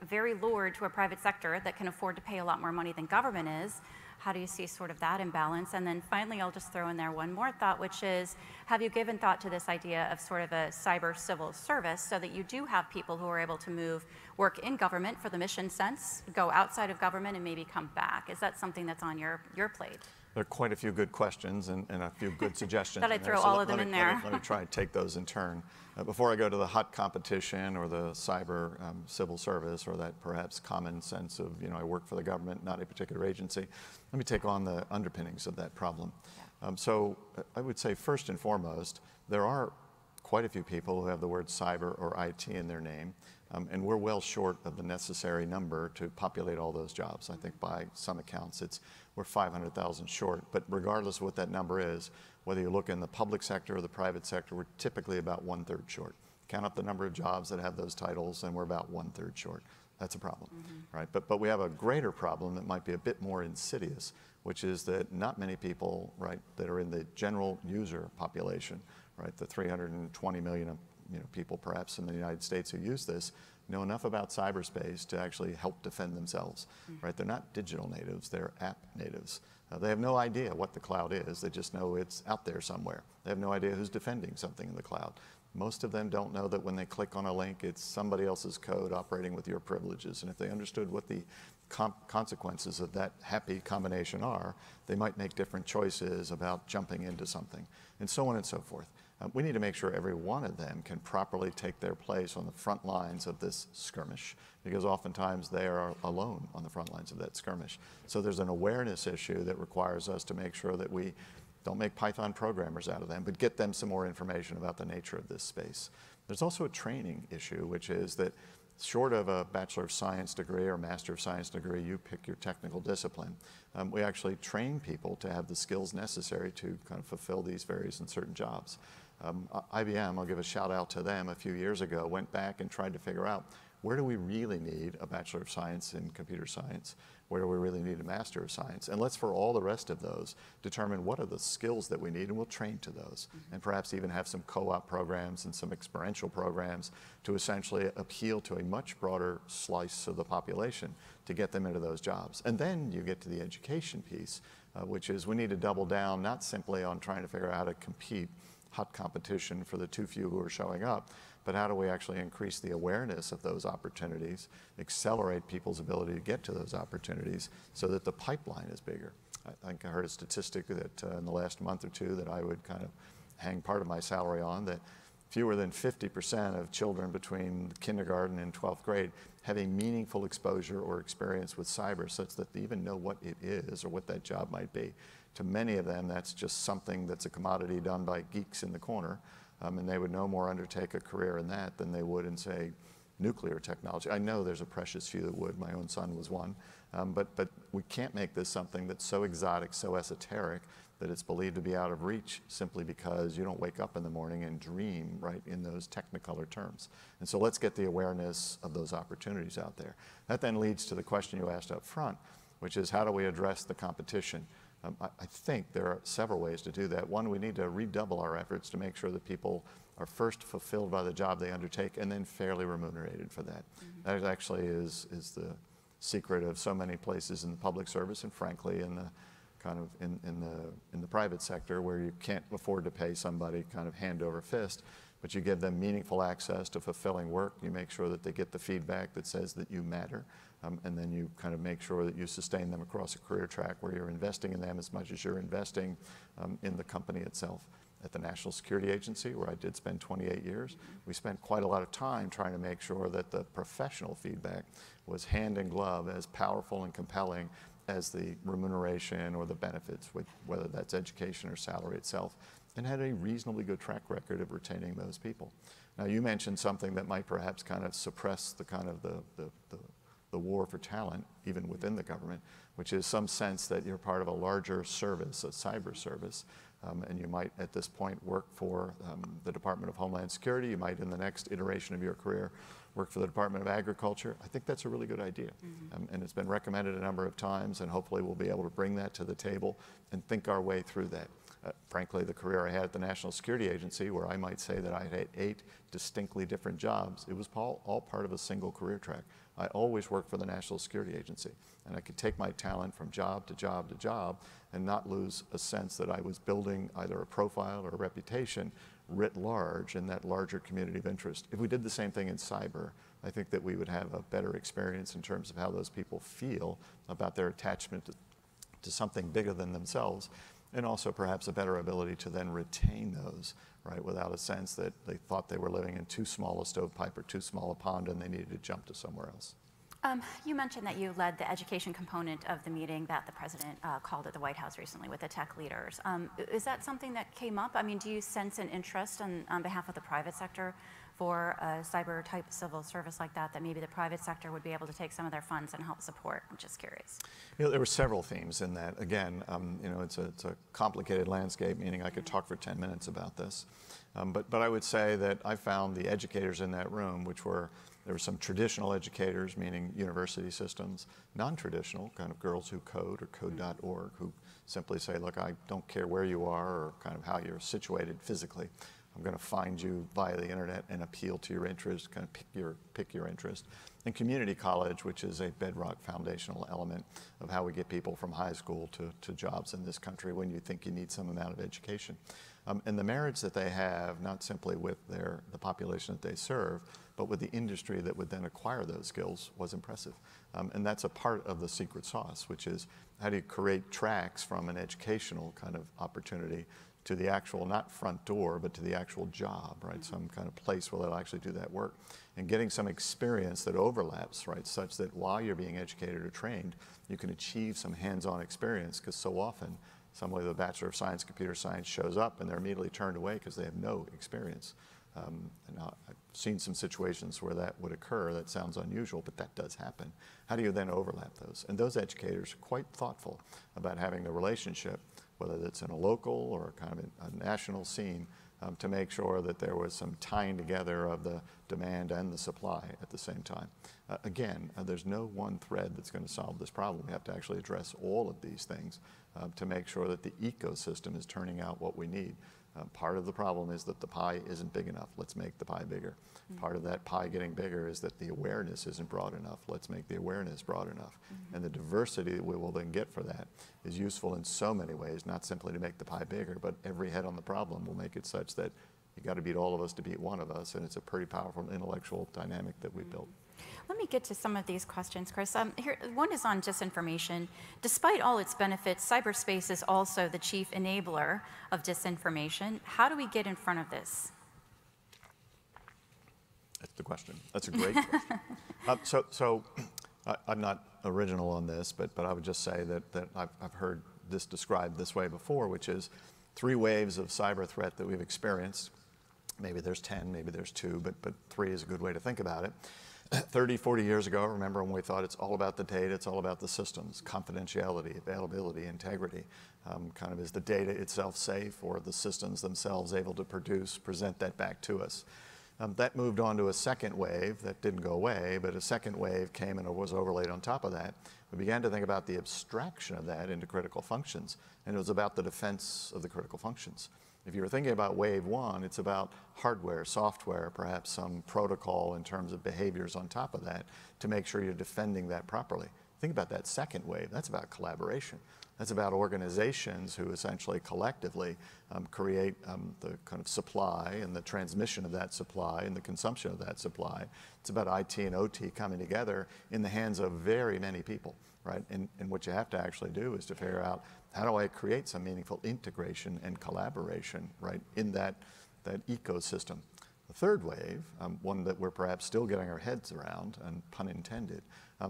very lured to a private sector that can afford to pay a lot more money than government is. How do you see sort of that imbalance? And then finally, I'll just throw in there one more thought, which is, have you given thought to this idea of sort of a cyber civil service so that you do have people who are able to work in government for the mission sense, go outside of government and maybe come back? Is that something that's on your plate? There are quite a few good questions and a few good suggestions. Thought I'd throw all of them in there. Let me try and take those in turn. Before I go to the hot competition or the cyber civil service or that perhaps common sense of, I work for the government, not a particular agency, let me take on the underpinnings of that problem. So I would say first and foremost, there are quite a few people who have the word cyber or IT in their name. And we're well short of the necessary number to populate all those jobs. I think by some accounts we're 500,000 short, but regardless of what that number is, whether you look in the public sector or the private sector, we're typically about 1/3 short. Count up the number of jobs that have those titles and we're about 1/3 short. That's a problem, right? But we have a greater problem that might be a bit more insidious, which is that not many people, right, that are in the general user population, right? The 320 million people perhaps in the United States who use this know enough about cyberspace to actually help defend themselves, right? They're not digital natives, they're app natives. They have no idea what the cloud is, they just know it's out there somewhere. They have no idea who's defending something in the cloud. Most of them don't know that when they click on a link, it's somebody else's code operating with your privileges. And if they understood what the consequences of that happy combination are, they might make different choices about jumping into something, and so on and so forth. We need to make sure every one of them can properly take their place on the front lines of this skirmish, because oftentimes they are alone on the front lines of that skirmish. So there's an awareness issue that requires us to make sure that we don't make Python programmers out of them, but get them some more information about the nature of this space. There's also a training issue, which is that short of a Bachelor of Science degree or Master of Science degree, you pick your technical discipline. We actually train people to have the skills necessary to kind of fulfill these various and certain jobs. IBM, I'll give a shout out to them, a few years ago went back and tried to figure out, where do we really need a Bachelor of Science in computer science? Where do we really need a Master of Science? And let's, for all the rest of those, determine what are the skills that we need, and we'll train to those. And perhaps even have some co-op programs and some experiential programs to essentially appeal to a much broader slice of the population to get them into those jobs. And then you get to the education piece, which is we need to double down not simply on trying to figure out how to compete, hot competition for the too few who are showing up, but how do we actually increase the awareness of those opportunities, accelerate people's ability to get to those opportunities so that the pipeline is bigger. I think I heard a statistic that in the last month or two that I would kind of hang part of my salary on, that fewer than 50% of children between kindergarten and 12th grade have a meaningful exposure or experience with cyber such that they even know what it is or what that job might be. To many of them, that's just something that's a commodity done by geeks in the corner. And they would no more undertake a career in that than they would in, say, nuclear technology. I know there's a precious few that would. My own son was one. But we can't make this something that's so exotic, so esoteric, that it's believed to be out of reach simply because you don't wake up in the morning and dream, right, in those technicolor terms. And so let's get the awareness of those opportunities out there. That then leads to the question you asked up front, which is how do we address the competition? I think there are several ways to do that. One, we need to redouble our efforts to make sure that people are first fulfilled by the job they undertake and then fairly remunerated for that. That actually is the secret of so many places in the public service, and frankly in the kind of in the private sector, where you can't afford to pay somebody kind of hand over fist, but you give them meaningful access to fulfilling work. You make sure that they get the feedback that says that you matter. And then you kind of make sure that you sustain them across a career track where you're investing in them as much as you're investing in the company itself. At the National Security Agency, where I did spend 28 years, we spent quite a lot of time trying to make sure that the professional feedback was hand in glove, as powerful and compelling as the remuneration or the benefits, whether that's education or salary itself, and had a reasonably good track record of retaining those people. Now, you mentioned something that might perhaps kind of suppress the kind of the war for talent, even within the government, which is some sense that you're part of a larger service, a cyber service, and you might at this point work for the Department of Homeland Security. You might, in the next iteration of your career, work for the Department of Agriculture. I think that's a really good idea, and it's been recommended a number of times, and hopefully we'll be able to bring that to the table and think our way through that. Frankly, the career I had at the National Security Agency, where I might say that I had 8 distinctly different jobs, it was all part of a single career track. I always worked for the National Security Agency, and I could take my talent from job to job to job and not lose a sense that I was building either a profile or a reputation writ large in that larger community of interest. If we did the same thing in cyber, I think that we would have a better experience in terms of how those people feel about their attachment to something bigger than themselves, and also perhaps a better ability to then retain those, right, without a sense that they thought they were living in too small a stovepipe or too small a pond and they needed to jump to somewhere else. You mentioned that you led the education component of the meeting that the president called at the White House recently with the tech leaders. Is that something that came up? I mean, do you sense an interest on behalf of the private sector for a cyber type civil service like that maybe the private sector would be able to take some of their funds and help support? I'm just curious. You know, there were several themes in that. Again, you know, it's a complicated landscape, meaning I could talk for 10 minutes about this. But I would say that I found the educators in that room, there were some traditional educators, meaning university systems, non-traditional, kind of girls who code or code.org, who simply say, look, I don't care where you are or kind of how you're situated physically. I'm going to find you via the internet and appeal to your interest, kind of pick your interest. And community college, which is a bedrock foundational element of how we get people from high school to jobs in this country when you think you need some amount of education. And the marriage that they have, not simply with the population that they serve, but with the industry that would then acquire those skills, was impressive. And that's a part of the secret sauce, which is how do you create tracks from an educational kind of opportunity to the actual, not front door, but to the actual job, right? Some kind of place where they'll actually do that work. And getting some experience that overlaps, right? Such that while you're being educated or trained, you can achieve some hands-on experience, because so often, somebody with a Bachelor of Science, Computer Science shows up and they're immediately turned away because they have no experience. And I've seen some situations where that would occur. That sounds unusual, but that does happen. How do you then overlap those? And those educators are quite thoughtful about having the relationship, whether it's in a local or kind of a national scene, to make sure that there was some tying together of the demand and the supply at the same time. Again, there's no one thread that's going to solve this problem. We have to actually address all of these things to make sure that the ecosystem is turning out what we need. Part of the problem is that the pie isn't big enough. Let's make the pie bigger. Part of that pie getting bigger is that the awareness isn't broad enough. Let's make the awareness broad enough. And the diversity that we will then get for that is useful in so many ways, not simply to make the pie bigger, but every head on the problem will make it such that you got to beat all of us to beat one of us, and it's a pretty powerful intellectual dynamic that we built. Let me get to some of these questions, Chris. Here, one is on disinformation. Despite all its benefits, cyberspace is also the chief enabler of disinformation. How do we get in front of this? That's the question. That's a great question. I'm not original on this, but I would just say that I've heard this described this way before, which is 3 waves of cyber threat that we've experienced. Maybe there's 10, maybe there's 2, but 3 is a good way to think about it. 30, 40 years ago, remember when we thought it's all about the data, it's all about the systems, confidentiality, availability, integrity. Kind of is the data itself safe, or the systems themselves able to present that back to us? That moved on to a second wave that didn't go away, but a second wave came and was overlaid on top of that. We began to think about the abstraction of that into critical functions, and it was about the defense of the critical functions. If you were thinking about wave 1, it's about hardware, software, perhaps some protocol in terms of behaviors on top of that to make sure you're defending that properly. Think about that second wave. That's about collaboration. That's about organizations who essentially collectively create the kind of supply and the transmission of that supply and the consumption of that supply. It's about IT and OT coming together in the hands of very many people, right? And what you have to actually do is to figure out, how do I create some meaningful integration and collaboration, right, in that ecosystem? The third wave, one that we're perhaps still getting our heads around, and pun intended,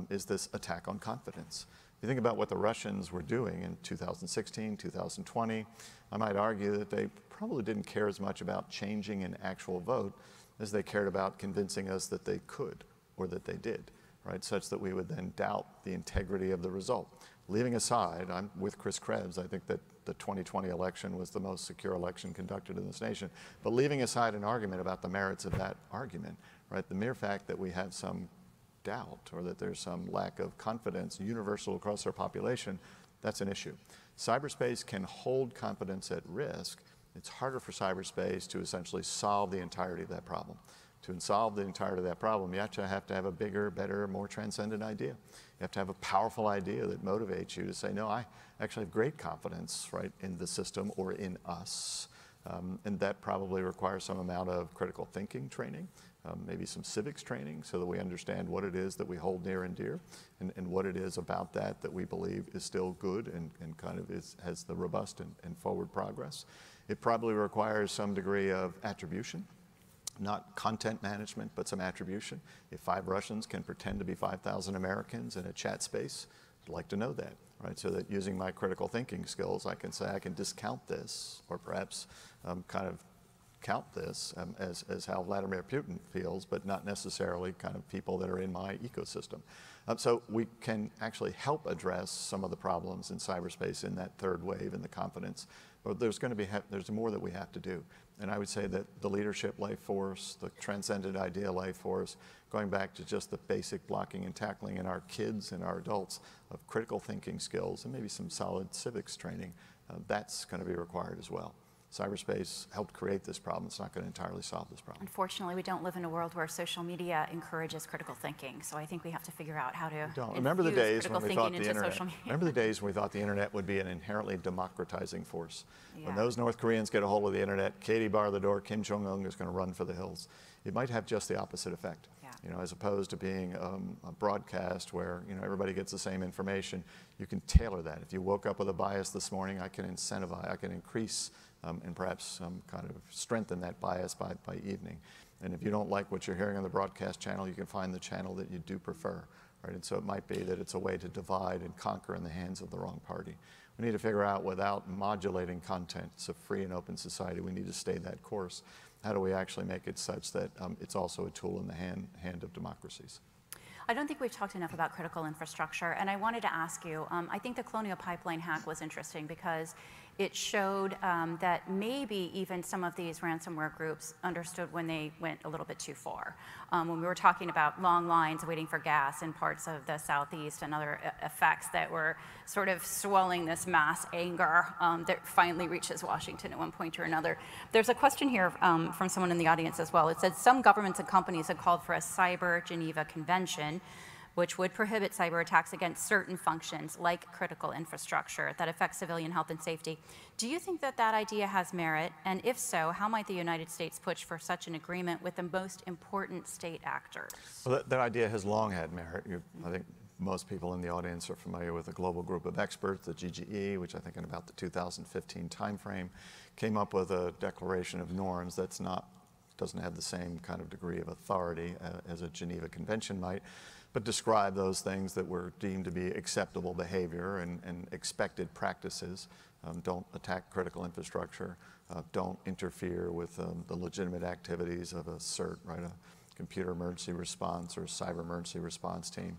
is this attack on confidence. If you think about what the Russians were doing in 2016, 2020, I might argue that they probably didn't care as much about changing an actual vote as they cared about convincing us that they could or that they did, right, such that we would then doubt the integrity of the result. Leaving aside, I'm with Chris Krebs, I think that the 2020 election was the most secure election conducted in this nation, but leaving aside an argument about the merits of that argument, right, the mere fact that we have some doubt or that there's some lack of confidence universal across our population, that's an issue. Cyberspace can hold confidence at risk. It's harder for cyberspace to essentially solve the entirety of that problem. To solve the entirety of that problem, you actually have to have a bigger, better, more transcendent idea. You have to have a powerful idea that motivates you to say, no, I actually have great confidence, right, in the system or in us. And that probably requires some amount of critical thinking training, maybe some civics training, so that we understand what it is that we hold near and dear, and what it is about that we believe is still good and kind of has the robust and forward progress. It probably requires some degree of attribution. Not content management, but some attribution. If 5 Russians can pretend to be 5,000 Americans in a chat space, I'd like to know that, right? So that using my critical thinking skills, I can say I can discount this, or perhaps kind of count this as how Vladimir Putin feels, but not necessarily kind of people that are in my ecosystem. So we can actually help address some of the problems in cyberspace in that third wave in the confidence. But there's going to be there's more that we have to do. And I would say that the leadership life force, the transcendent idea life force, going back to just the basic blocking and tackling in our kids and our adults of critical thinking skills and maybe some solid civics training, that's going to be required as well. Cyberspace helped create this problem. It's not going to entirely solve this problem. Unfortunately, we don't live in a world where social media encourages critical thinking. So I think we have to figure out how to Remember the days when we thought the internet. Social media. Remember the days when we thought the internet would be an inherently democratizing force. Yeah. When those North Koreans get a hold of the internet, Katie bar the door, Kim Jong-un is going to run for the hills. It might have just the opposite effect. Yeah. You know, as opposed to being a broadcast where, you know, everybody gets the same information, you can tailor that. If you woke up with a bias this morning, I can incentivize, I can increase and perhaps kind of strengthen that bias by evening. And if you don't like what you're hearing on the broadcast channel, you can find the channel that you do prefer. Right? And so it might be that it's a way to divide and conquer in the hands of the wrong party. We need to figure out, without modulating content, it's a free and open society, we need to stay that course. How do we actually make it such that it's also a tool in the hand of democracies? I don't think we've talked enough about critical infrastructure, and I wanted to ask you, I think the Colonial Pipeline hack was interesting because it showed that maybe even some of these ransomware groups understood when they went a little bit too far. When we were talking about long lines waiting for gas in parts of the Southeast and other effects that were sort of swelling this mass anger that finally reaches Washington at one point or another. There's a question here from someone in the audience as well. It said some governments and companies have called for a Cyber Geneva Convention which would prohibit cyber attacks against certain functions like critical infrastructure that affect civilian health and safety. Do you think that that idea has merit? And if so, how might the United States push for such an agreement with the most important state actors? Well, that idea has long had merit. I think most people in the audience are familiar with a global group of experts, the GGE, which I think in about the 2015 timeframe came up with a declaration of norms that's doesn't have the same kind of degree of authority as a Geneva Convention might, but describe those things that were deemed to be acceptable behavior and expected practices. Don't attack critical infrastructure. Don't interfere with the legitimate activities of a CERT, right, a computer emergency response or cyber emergency response team.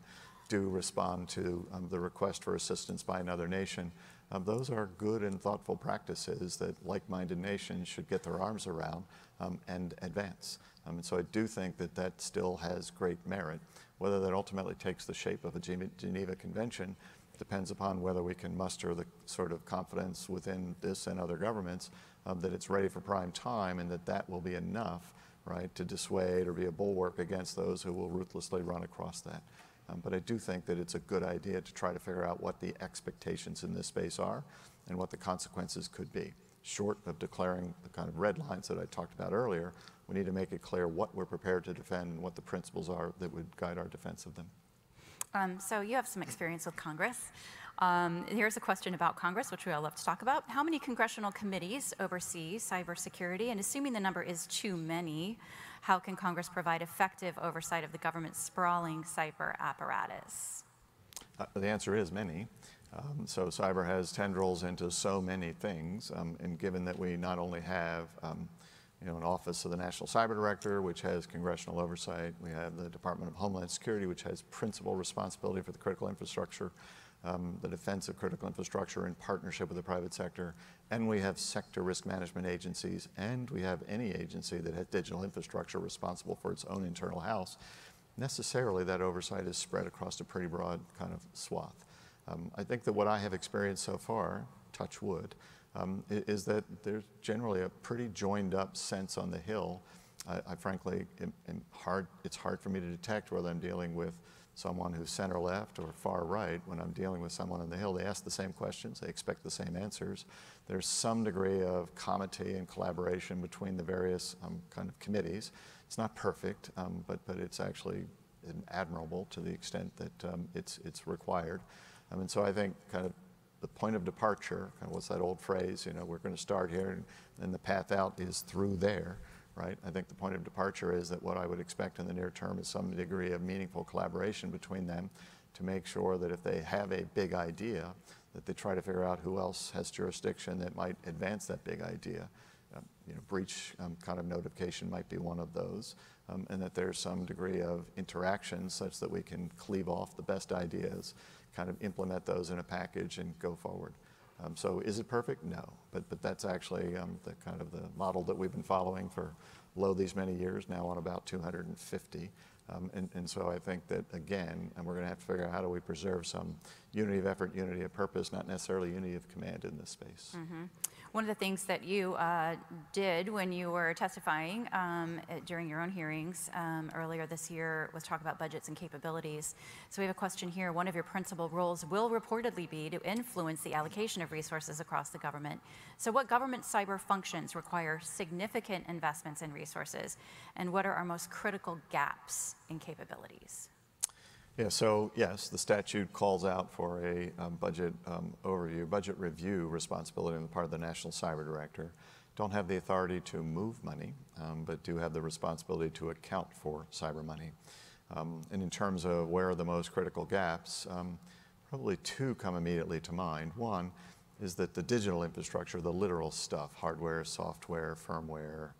Do respond to the request for assistance by another nation. Those are good and thoughtful practices that like-minded nations should get their arms around and advance. And so I do think that that still has great merit. Whether that ultimately takes the shape of a Geneva Convention depends upon whether we can muster the sort of confidence within this and other governments that it's ready for prime time and that that will be enough, right, to dissuade or be a bulwark against those who will ruthlessly run across that. But I do think that it's a good idea to try to figure out what the expectations in this space are and what the consequences could be. Short of declaring the kind of red lines that I talked about earlier, we need to make it clear what we're prepared to defend and what the principles are that would guide our defense of them. So you have some experience with Congress. Here's a question about Congress, which we all love to talk about. How many congressional committees oversee cybersecurity? And assuming the number is too many, how can Congress provide effective oversight of the government's sprawling cyber apparatus? The answer is many. So cyber has tendrils into so many things, and given that we not only have an Office of the National Cyber Director, which has congressional oversight, we have the Department of Homeland Security, which has principal responsibility for the critical infrastructure, the defense of critical infrastructure in partnership with the private sector, and we have sector risk management agencies, and we have any agency that has digital infrastructure responsible for its own internal house. Necessarily, that oversight is spread across a pretty broad kind of swath. I think that what I have experienced so far, touch wood, is that there's generally a pretty joined up sense on the Hill. I frankly, it's hard for me to detect whether I'm dealing with someone who's center left or far right. When I'm dealing with someone on the Hill, they ask the same questions, they expect the same answers. There's some degree of comity and collaboration between the various kind of committees. It's not perfect, but it's actually admirable to the extent that it's required. And so I think kind of the point of departure, kind of what's that old phrase, we're going to start here and the path out is through there, right? I think the point of departure is that what I would expect in the near term is some degree of meaningful collaboration between them to make sure that if they have a big idea, that they try to figure out who else has jurisdiction that might advance that big idea. Breach kind of notification might be one of those, and that there's some degree of interaction such that we can cleave off the best ideas, kind of implement those in a package and go forward. So is it perfect? No, but that's actually the kind of the model that we've been following for these many years, now on about 250. And so I think that, again, and we're going to have to figure out how do we preserve some unity of effort, unity of purpose, not necessarily unity of command in this space. One of the things that you did when you were testifying during your own hearings earlier this year was talk about budgets and capabilities. So we have a question here. One of your principal roles will reportedly be to influence the allocation of resources across the government. So what government cyber functions require significant investments in resources, and what are our most critical gaps in capabilities? Yeah, so yes, the statute calls out for a budget overview, budget review responsibility on the part of the National Cyber Director. Don't have the authority to move money, but do have the responsibility to account for cyber money. And in terms of where are the most critical gaps, probably two come immediately to mind. One is that the digital infrastructure, the literal stuff, hardware, software, firmware,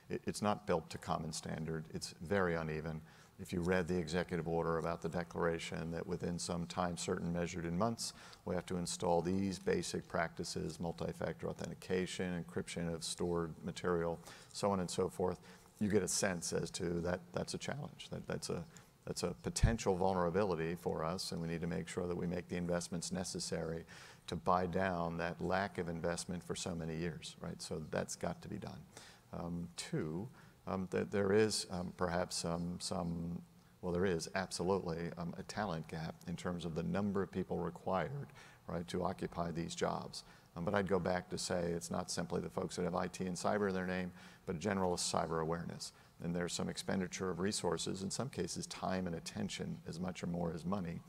it's not built to common standard. It's very uneven. If you read the executive order about the declaration that within some time certain measured in months, we have to install these basic practices, multi-factor authentication, encryption of stored material, so on and so forth, you get a sense as to that's a challenge. That's a potential vulnerability for us, and we need to make sure that we make the investments necessary to buy down that lack of investment for so many years, right? So that's got to be done. Two, that there is perhaps there is absolutely a talent gap in terms of the number of people required, right, to occupy these jobs. But I'd go back to say it's not simply the folks that have IT and cyber in their name, but generalist cyber awareness. And there's some expenditure of resources, in some cases time and attention as much or more as money,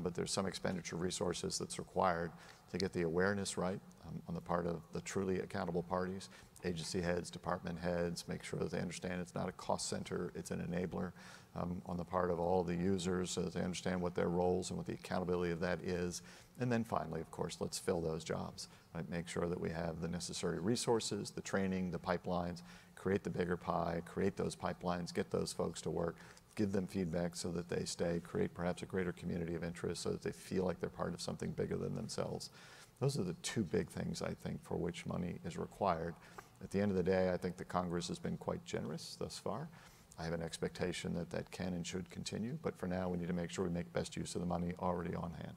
but there's some expenditure of resources that's required to get the awareness right on the part of the truly accountable parties, agency heads, department heads, make sure that they understand it's not a cost center, it's an enabler on the part of all the users so that they understand what their roles and what the accountability of that is. And then finally, of course, let's fill those jobs, right? Make sure that we have the necessary resources, the training, the pipelines, create the bigger pie, create those pipelines, get those folks to work, give them feedback so that they stay, create perhaps a greater community of interest so that they feel like they're part of something bigger than themselves. Those are the two big things, I think, for which money is required. At the end of the day, I think the Congress has been quite generous thus far. I have an expectation that that can and should continue, but for now we need to make sure we make best use of the money already on hand.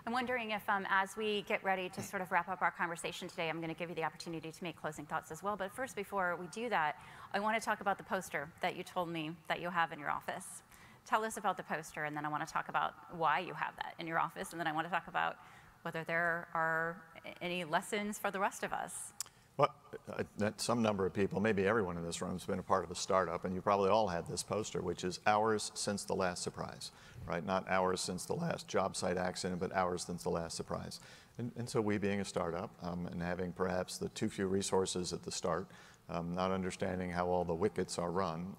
I'm wondering if as we get ready to sort of wrap up our conversation today, I'm going to give you the opportunity to make closing thoughts as well. But first, before we do that, I want to talk about the poster that you told me that you have in your office. Tell us about the poster, and then I want to talk about why you have that in your office, and then I want to talk about whether there are any lessons for the rest of us. Well, some number of people, maybe everyone in this room has been a part of a startup, and you probably all had this poster, which is hours since the last surprise, right? Not hours since the last job site accident, but hours since the last surprise. And so we being a startup and having perhaps the too few resources at the start, not understanding how all the wickets are run,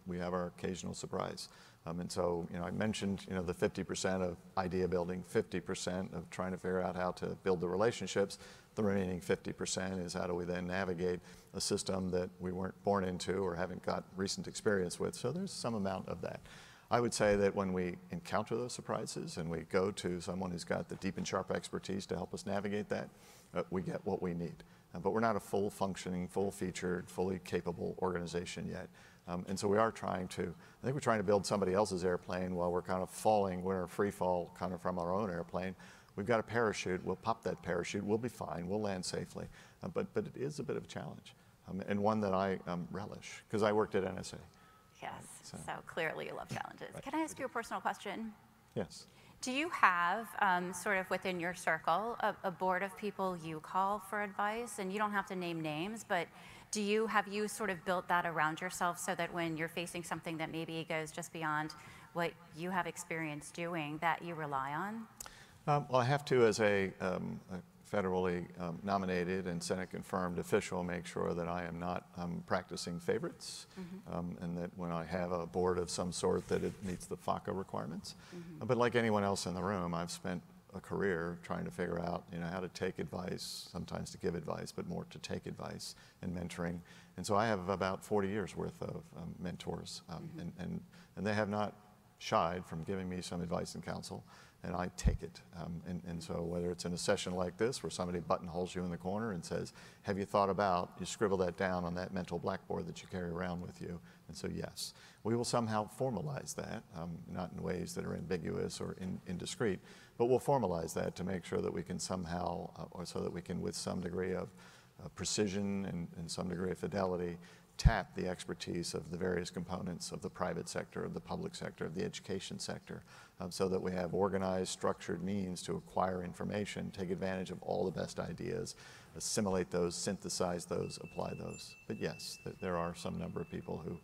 we have our occasional surprise. And so, I mentioned, the 50% of idea building, 50% of trying to figure out how to build the relationships. The remaining 50% is how do we then navigate a system that we weren't born into or haven't got recent experience with. So there's some amount of that. I would say that when we encounter those surprises and we go to someone who's got the deep and sharp expertise to help us navigate that, we get what we need. But we're not a full functioning, full featured, fully capable organization yet. And so we are trying to, I think we're trying to build somebody else's airplane while we're kind of falling, we're in a free fall kind of from our own airplane. We've got a parachute, we'll pop that parachute, we'll be fine, we'll land safely. But it is a bit of a challenge, and one that I relish, because I worked at NSA. Yes, so clearly you love challenges. Right. Can I ask you a personal question? Yes. Do you have, sort of within your circle, a board of people you call for advice? And you don't have to name names, but have you sort of built that around yourself so that when you're facing something that maybe goes just beyond what you have experience doing, that you rely on? Well, I have to, as a federally nominated and Senate confirmed official, make sure that I am not practicing favorites, and that when I have a board of some sort that it meets the FACA requirements. But like anyone else in the room, I've spent a career trying to figure out how to take advice, sometimes to give advice, but more to take advice and mentoring. And so I have about 40 years worth of mentors, and they have not shied from giving me some advice and counsel. and I take it. And so whether it's in a session like this where somebody buttonholes you in the corner and says, have you thought about, you scribble that down on that mental blackboard that you carry around with you. And so yes, we will somehow formalize that, not in ways that are ambiguous or indiscreet, but we'll formalize that to make sure that we can somehow, or so that we can with some degree of precision and some degree of fidelity, tap the expertise of the various components of the private sector, of the public sector, of the education sector, so that we have organized, structured means to acquire information, take advantage of all the best ideas, assimilate those, synthesize those, apply those. But yes, there are some number of people who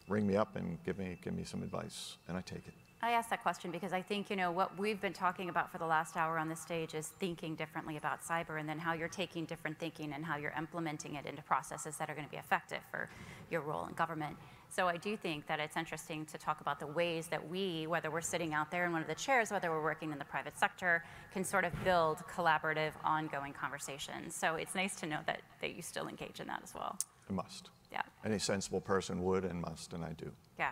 ring me up and give me some advice, and I take it. I asked that question because I think, what we've been talking about for the last hour on the stage is thinking differently about cyber, and then how you're taking different thinking and how you're implementing it into processes that are going to be effective for your role in government. So I do think that it's interesting to talk about the ways that we, whether we're sitting out there in one of the chairs, whether we're working in the private sector, can sort of build collaborative, ongoing conversations. So it's nice to know that you still engage in that as well. I must. Yeah. Any sensible person would and must, and I do. Yeah.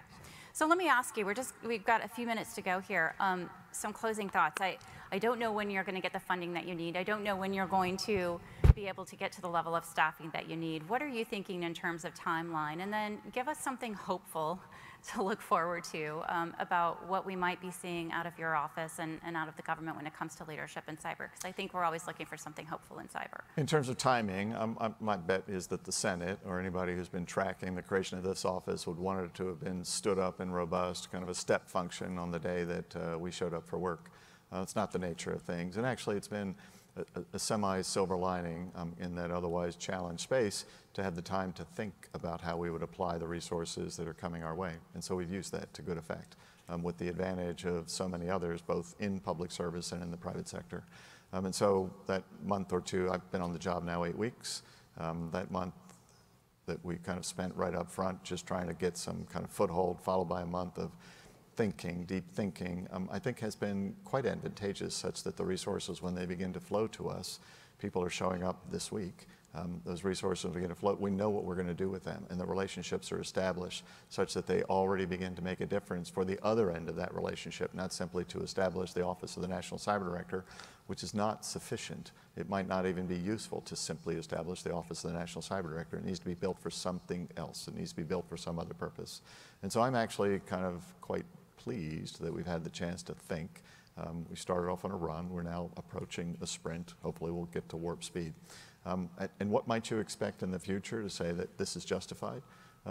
So let me ask you, we've got a few minutes to go here. Some closing thoughts. I don't know when you're going to get the funding that you need. I don't know when you're going to be able to get to the level of staffing that you need. What are you thinking in terms of timeline? And then give us something hopeful to look forward to about what we might be seeing out of your office and out of the government when it comes to leadership in cyber, because I think we're always looking for something hopeful in cyber. In terms of timing, my bet is that the Senate, or anybody who's been tracking the creation of this office, would want it to have been stood up and robust, kind of a step function on the day that we showed up for work. It's not the nature of things, and actually it's been a semi-silver lining in that otherwise challenged space to have the time to think about how we would apply the resources that are coming our way. And so we've used that to good effect, with the advantage of so many others, both in public service and in the private sector. And so that month or two, I've been on the job now 8 weeks, that month that we kind of spent right up front just trying to get some kind of foothold, followed by a month of thinking, deep thinking, I think has been quite advantageous, such that the resources, when they begin to flow to us, people are showing up this week. Those resources begin to flow. We know what we're going to do with them, and the relationships are established such that they already begin to make a difference for the other end of that relationship, not simply to establish the Office of the National Cyber Director, which is not sufficient. It might not even be useful to simply establish the Office of the National Cyber Director. It needs to be built for something else. It needs to be built for some other purpose. And so I'm actually kind of quite pleased that we've had the chance to think. We started off on a run. We're now approaching a sprint. Hopefully we'll get to warp speed. And what might you expect in the future to say that this is justified?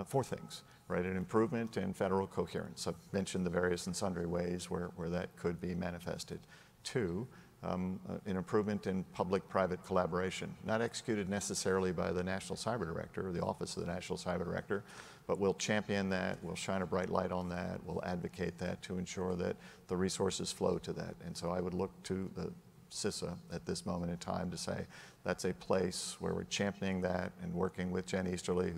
4 things, right? An improvement in federal coherence. I've mentioned the various and sundry ways where that could be manifested. 2, an improvement in public-private collaboration, not executed necessarily by the National Cyber Director or the Office of the National Cyber Director, but we'll champion that, we'll shine a bright light on that, we'll advocate that to ensure that the resources flow to that. And so I would look to the CISA at this moment in time to say that's a place where we're championing that and working with Jen Easterly,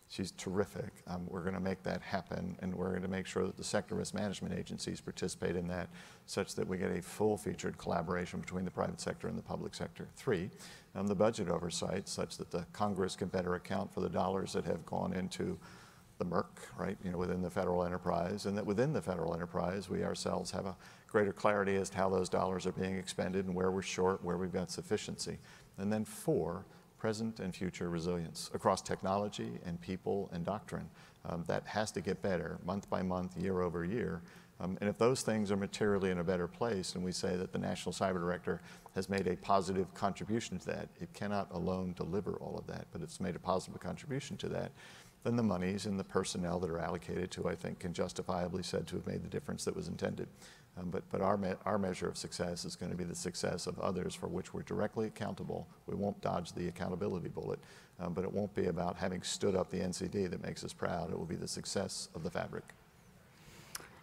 she's terrific. We're going to make that happen, and we're going to make sure that the sector risk management agencies participate in that, such that we get a full-featured collaboration between the private sector and the public sector. 3, the budget oversight, such that the Congress can better account for the dollars that have gone into the murk, right, within the federal enterprise, and that within the federal enterprise, we ourselves have a greater clarity as to how those dollars are being expended and where we're short, where we've got sufficiency. And then 4, present and future resilience across technology and people and doctrine. That has to get better month by month, year over year. And if those things are materially in a better place, and we say that the National Cyber Director has made a positive contribution to that, it cannot alone deliver all of that, but it's made a positive contribution to that, then the monies and the personnel that are allocated to, I think, can justifiably said to have made the difference that was intended. But our measure of success is going to be the success of others for which we're directly accountable. We won't dodge the accountability bullet, but it won't be about having stood up the NCD that makes us proud. It will be the success of the fabric.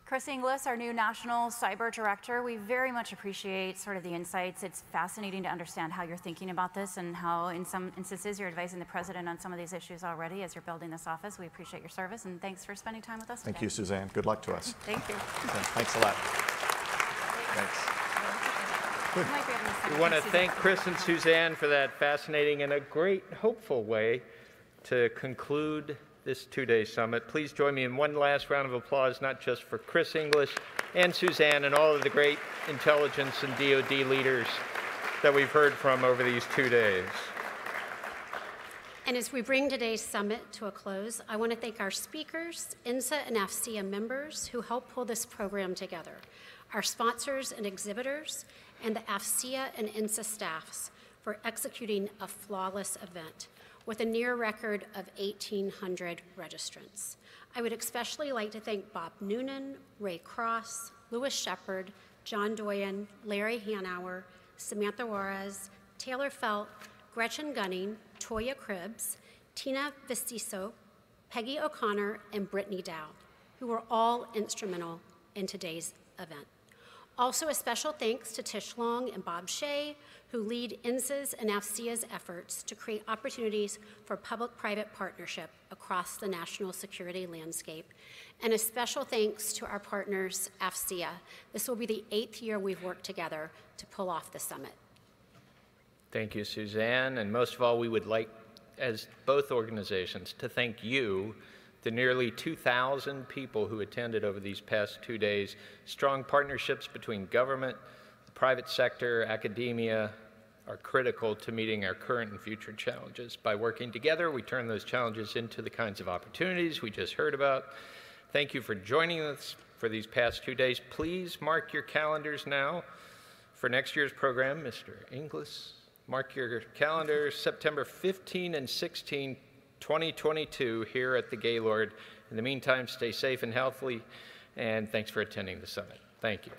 Chris Inglis, our new National Cyber Director, we very much appreciate sort of the insights. It's fascinating to understand how you're thinking about this and how in some instances you're advising the President on some of these issues already as you're building this office. We appreciate your service, and thanks for spending time with us today. Thank you, Suzanne. Good luck to us. Thank you. Thanks a lot. Thanks. We want to thank Chris and Suzanne for that fascinating and a great, hopeful way to conclude this two-day summit. Please join me in one last round of applause, not just for Chris English and Suzanne and all of the great intelligence and DoD leaders that we've heard from over these 2 days. And as we bring today's summit to a close, I want to thank our speakers, INSA and AFCEA members who helped pull this program together, our sponsors and exhibitors, and the AFCEA and INSA staffs for executing a flawless event with a near record of 1,800 registrants. I would especially like to thank Bob Noonan, Ray Cross, Louis Shepard, John Doyen, Larry Hanauer, Samantha Juarez, Taylor Felt, Gretchen Gunning, Toya Cribbs, Tina Vistiso, Peggy O'Connor, and Brittany Dowd, who were all instrumental in today's event. Also, a special thanks to Tish Long and Bob Shea, who lead INSA's and AFCEA's efforts to create opportunities for public-private partnership across the national security landscape. And a special thanks to our partners, AFCEA. This will be the 8th year we've worked together to pull off the summit. Thank you, Suzanne. And most of all, we would like, as both organizations, to thank you, the nearly 2,000 people who attended over these past 2 days. Strong partnerships between government, the private sector, academia are critical to meeting our current and future challenges. By working together, we turn those challenges into the kinds of opportunities we just heard about. Thank you for joining us for these past 2 days. Please mark your calendars now for next year's program. Mr. Inglis, mark your calendars September 15 and 16, 2022 here at the Gaylord. In the meantime, stay safe and healthy, and thanks for attending the summit. Thank you.